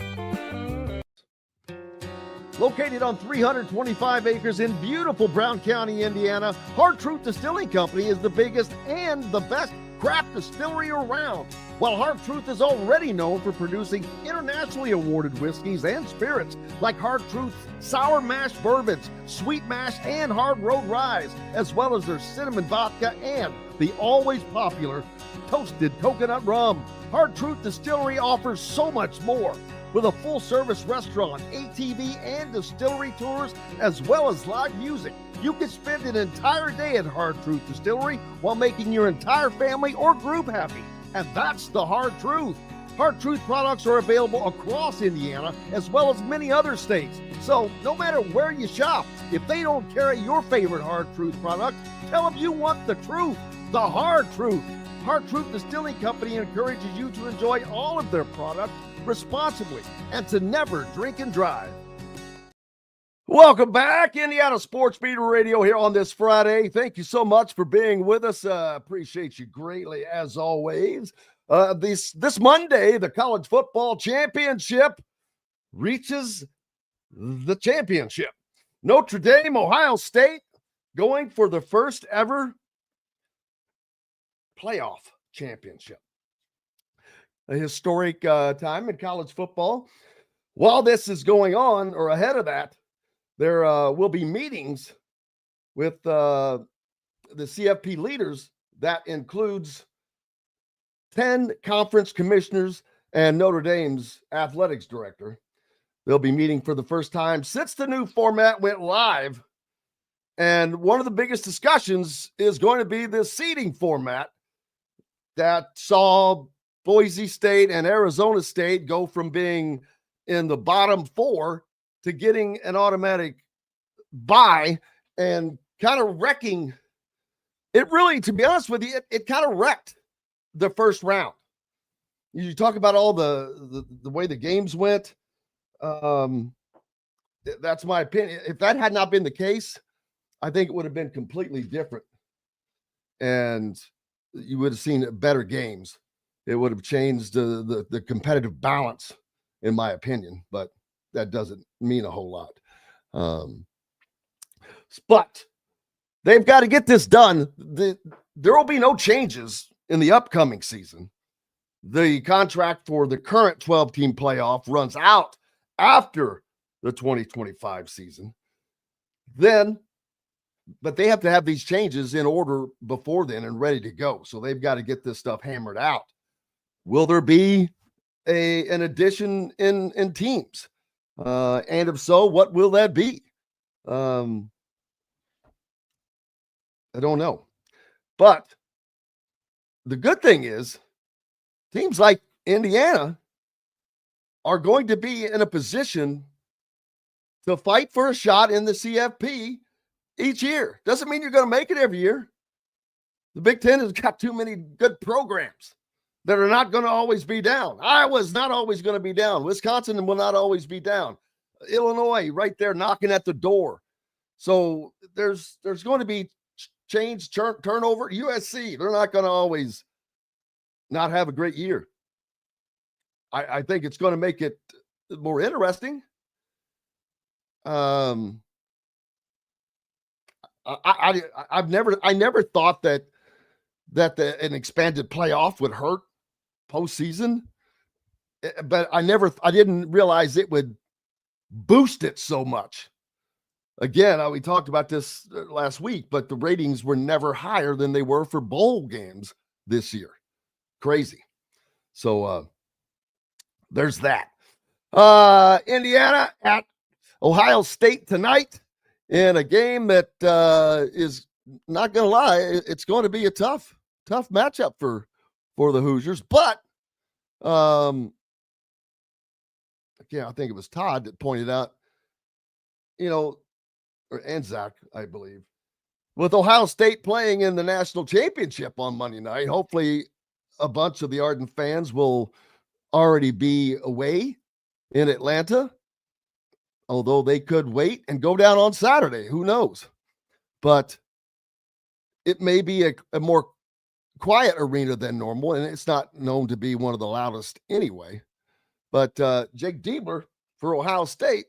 Located on 325 acres in beautiful Brown County, Indiana, Hard Truth Distilling Company is the biggest and the best craft distillery around. While Hard Truth is already known for producing internationally awarded whiskeys and spirits like Hard Truth's sour mash bourbons, sweet mash, and hard road ryes, as well as their cinnamon vodka and the always popular toasted coconut rum. Hard Truth Distillery offers so much more. With a full-service restaurant, ATV, and distillery tours, as well as live music, you can spend an entire day at Hard Truth Distillery while making your entire family or group happy. And that's the hard truth. Hard Truth products are available across Indiana as well as many other states. So no matter where you shop, if they don't carry your favorite Hard Truth product, tell them you want the truth, the Hard Truth. Hard Truth Distilling Company encourages you to enjoy all of their products responsibly and to never drink and drive. Welcome back, Indiana Sports Beat Radio here on this Friday. Thank you so much for being with us. Appreciate you greatly as always. This Monday, the college football championship reaches the championship. Notre Dame, Ohio State, going for the first ever playoff championship. A historic time in college football. While this is going on, or ahead of that, there will be meetings with the CFP leaders. That includes 10 conference commissioners and Notre Dame's athletics director. They'll be meeting for the first time since the new format went live. And one of the biggest discussions is going to be the seeding format that saw Boise State and Arizona State go from being in the bottom 4 to getting an automatic bye and kind of wrecking it. Really, to be honest with you, it kind of wrecked the first round. You talk about all the way the games went. That's my opinion. If that had not been the case, I think it would have been completely different. And you would have seen better games. It would have changed the competitive balance, in my opinion, but that doesn't mean a whole lot. But they've got to get this done. There will be no changes in the upcoming season. The contract for the current 12-team playoff runs out after the 2025 season. But they have to have these changes in order before then and ready to go. So they've got to get this stuff hammered out. Will there be an addition in teams? And if so, what will that be? I don't know. But the good thing is teams like Indiana are going to be in a position to fight for a shot in the CFP each year. Doesn't mean you're going to make it every year. The Big Ten has got too many good programs that are not going to always be down. Iowa's not always going to be down. Wisconsin will not always be down. Illinois right there knocking at the door. So there's going to be change, turnover. USC, they're not going to always not have a great year. I think it's going to make it more interesting. I never thought that an expanded playoff would hurt postseason, but I didn't realize it would boost it so much. Again, we talked about this last week, but the ratings were never higher than they were for bowl games this year. Crazy. So there's that. Indiana at Ohio State tonight in a game that is not going to lie. It's going to be a tough matchup for the Hoosiers. But again, I think it was Todd that pointed out, and Zach, I believe, with Ohio State playing in the national championship on Monday night, hopefully a bunch of the Ardent fans will already be away in Atlanta, although they could wait and go down on Saturday. Who knows? But it may be a more quiet arena than normal, and it's not known to be one of the loudest anyway. But Jake Diebler for Ohio State,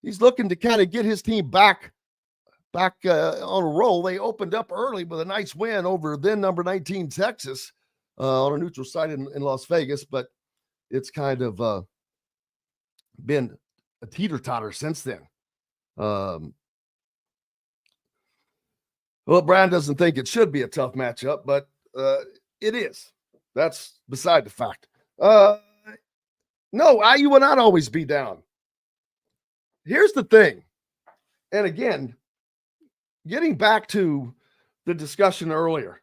he's looking to kind of get his team back on a roll. They opened up early with a nice win over then number 19 Texas on a neutral site in Las Vegas, but it's kind of been a teeter-totter since then. Well, Bryan doesn't think it should be a tough matchup, but it is. That's beside the fact. No, IU will not always be down. Here's the thing. And again, getting back to the discussion earlier,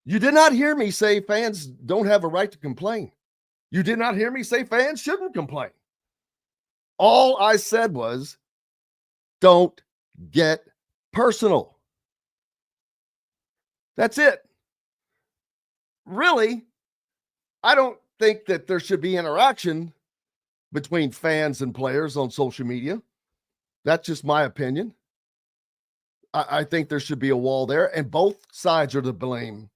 you did not hear me say fans don't have a right to complain. You did not hear me say fans shouldn't complain. All I said was, don't get personal. That's it. Really, I don't think that there should be interaction between fans and players on social media. That's just my opinion. I think there should be a wall there, and both sides are to blame.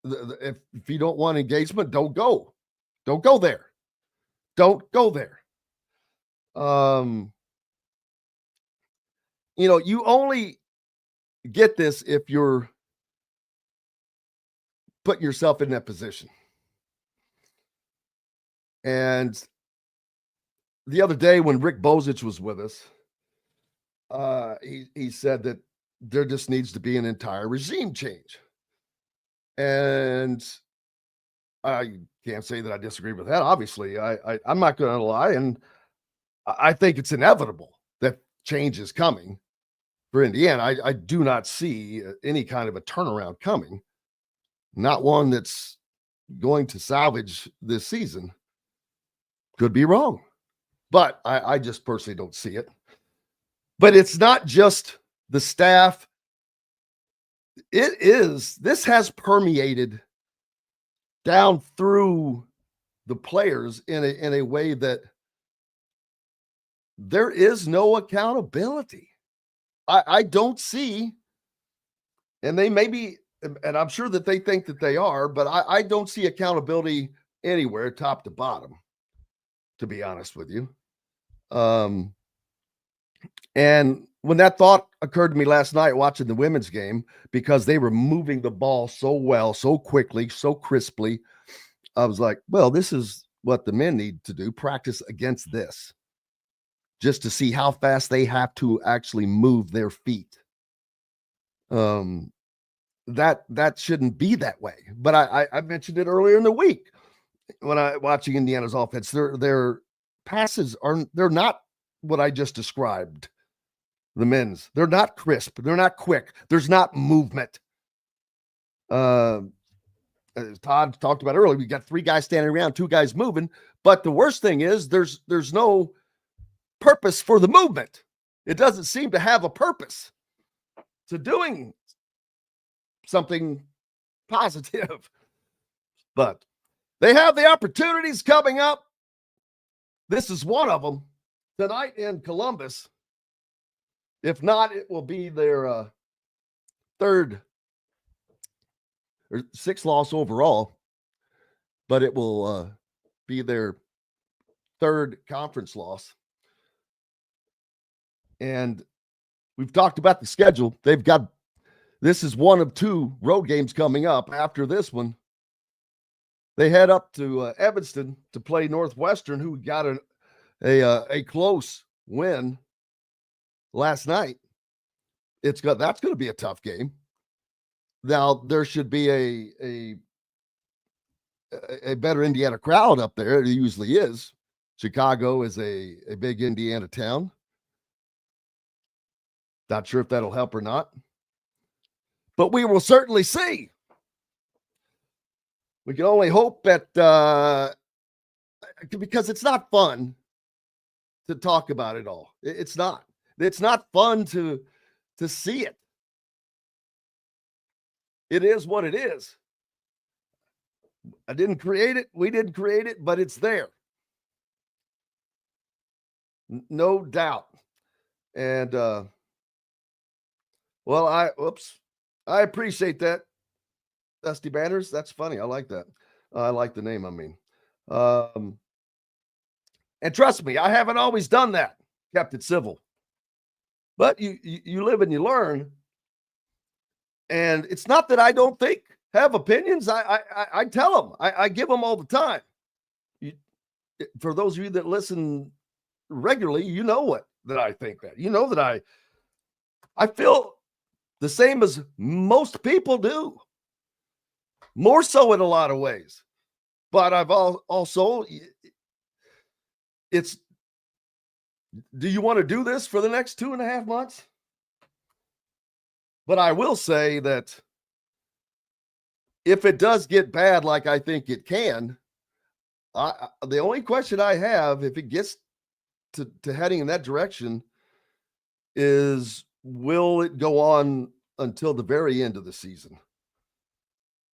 If you don't want engagement, don't go. Don't go there. Don't go there. You only get this if you're putting yourself in that position. And the other day when Rick Bozich was with us, he said that there just needs to be an entire regime change. And I can't say that I disagree with that. Obviously, I'm not going to lie. And I think it's inevitable that change is coming for Indiana. I do not see any kind of a turnaround coming, not one that's going to salvage this season. Could be wrong, but I just personally don't see it. But it's not just the staff. This has permeated down through the players in a way that there is no accountability. I don't see, and they may be, and I'm sure that they think that they are, but I don't see accountability anywhere, top to bottom, to be honest with you. And when that thought occurred to me last night watching the women's game, because they were moving the ball so well, so quickly, so crisply, I was like, well, this is what the men need to do, practice against this, just to see how fast they have to actually move their feet. That shouldn't be that way. But I mentioned it earlier in the week when I watching Indiana's offense. Their passes they're not what I just described. The men's, they're not crisp, they're not quick, there's not movement. As Todd talked about earlier, we got 3 guys standing around, 2 guys moving, but the worst thing is there's no purpose for the movement. It doesn't seem to have a purpose to doing something positive. But they have the opportunities coming up. This is one of them tonight in Columbus. If not, it will be their 3rd or 6th loss overall, but it will be their 3rd conference loss. And we've talked about the schedule. This is one of 2 road games coming up. After this one, they head up to Evanston to play Northwestern, who got a close win last night. That's going to be a tough game. Now there should be a better Indiana crowd up there. It usually is. Chicago is a big Indiana town. Not sure if that'll help or not, but we will certainly see. We can only hope that because it's not fun to talk about it all. It's not. It's not fun to see it. It is what it is. I didn't create it. We didn't create it, but it's there. No doubt. And, well, I appreciate that. Dusty Banners. That's funny. I like that. I like the name. I mean, and trust me, I haven't always done that. Kept it civil. But you live and you learn. And it's not that I don't have opinions. I tell them. I give them all the time. For those of you that listen regularly, you know that I think that. You know that I feel the same as most people do. More so in a lot of ways. But I've also, do you want to do this for the next 2.5 months? But I will say that if it does get bad, like I think it can, The only question I have, if it gets to heading in that direction, is will it go on until the very end of the season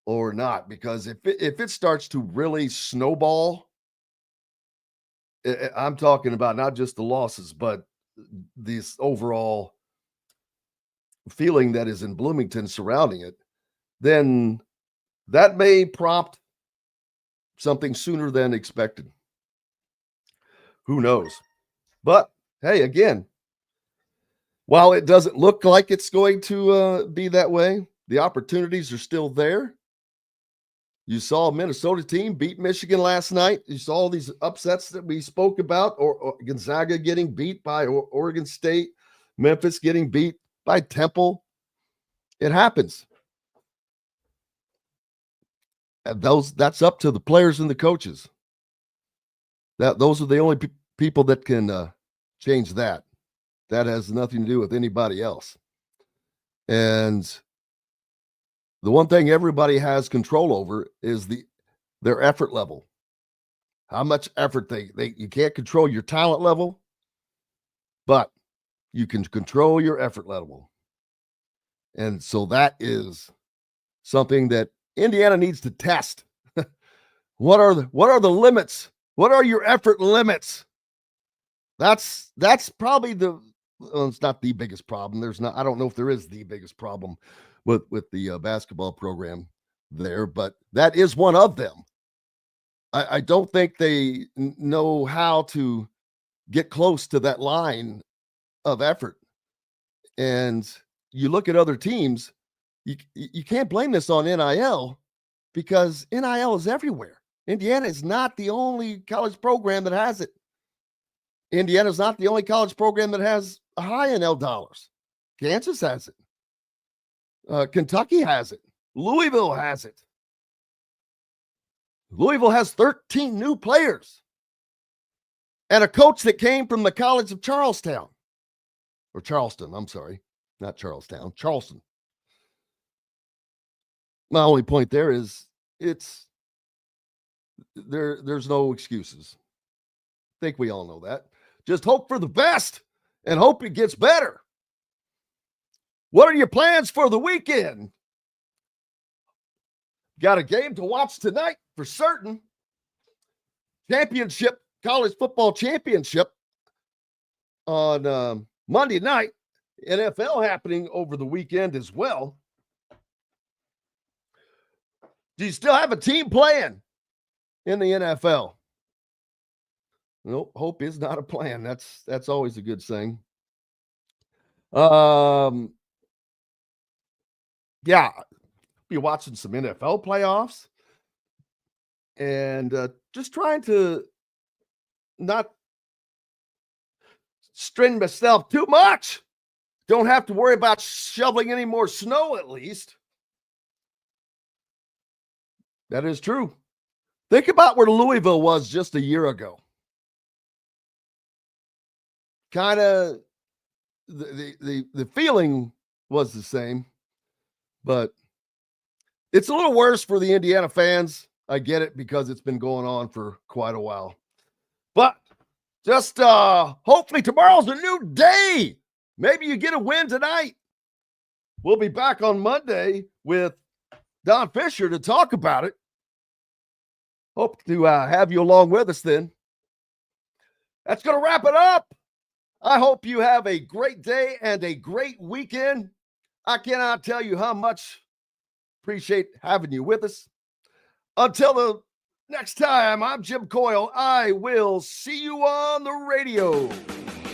or not? Because if it starts to really snowball, I'm talking about not just the losses, but this overall feeling that is in Bloomington surrounding it, then that may prompt something sooner than expected. Who knows? But hey, again, while it doesn't look like it's going to be that way, the opportunities are still there. You saw a Minnesota team beat Michigan last night. You saw all these upsets that we spoke about, or Gonzaga getting beat by Oregon State, Memphis getting beat by Temple. It happens. And that's up to the players and the coaches. Those are the only people that can change that. That has nothing to do with anybody else. And the one thing everybody has control over is their effort level. How much effort you can't control your talent level, but you can control your effort level. And so that is something that Indiana needs to test. What are the limits? What are your effort limits? That's probably it's not the biggest problem. I don't know if there is the biggest problem with the basketball program there, but that is one of them. I don't think they know how to get close to that line of effort. And you look at other teams, you can't blame this on NIL, because NIL is everywhere. Indiana is not the only college program that has it. Indiana is not the only college program that has a high NIL dollars. Kansas has it. Kentucky has it. Louisville has it. Louisville has 13 new players and a coach that came from the College of Charleston. I'm sorry, not Charlestown, Charleston. My only point there is there's no excuses. I think we all know that. Just hope for the best and hope it gets better. What are your plans for the weekend? Got a game to watch tonight for certain. College football championship on Monday night. NFL happening over the weekend as well. Do you still have a team playing in the NFL? Nope, hope is not a plan. That's always a good thing. Yeah, be watching some NFL playoffs and just trying to not strain myself too much. Don't have to worry about shoveling any more snow, at least. That is true. Think about where Louisville was just a year ago. Kind of the feeling was the same, but it's a little worse for the Indiana fans. I get it, because it's been going on for quite a while. But just hopefully tomorrow's a new day. Maybe you get a win tonight. We'll be back on Monday with Don Fisher to talk about it. Hope to have you along with us then. That's going to wrap it up. I hope you have a great day and a great weekend. I cannot tell you how much appreciate having you with us. Until the next time, I'm Jim Coyle. I will see you on the radio.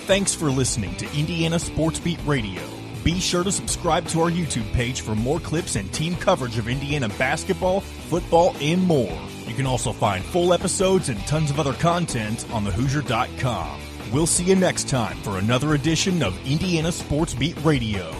Thanks for listening to Indiana Sports Beat Radio. Be sure to subscribe to our YouTube page for more clips and team coverage of Indiana basketball, football, and more. You can also find full episodes and tons of other content on thehoosier.com. We'll see you next time for another edition of Indiana Sports Beat Radio.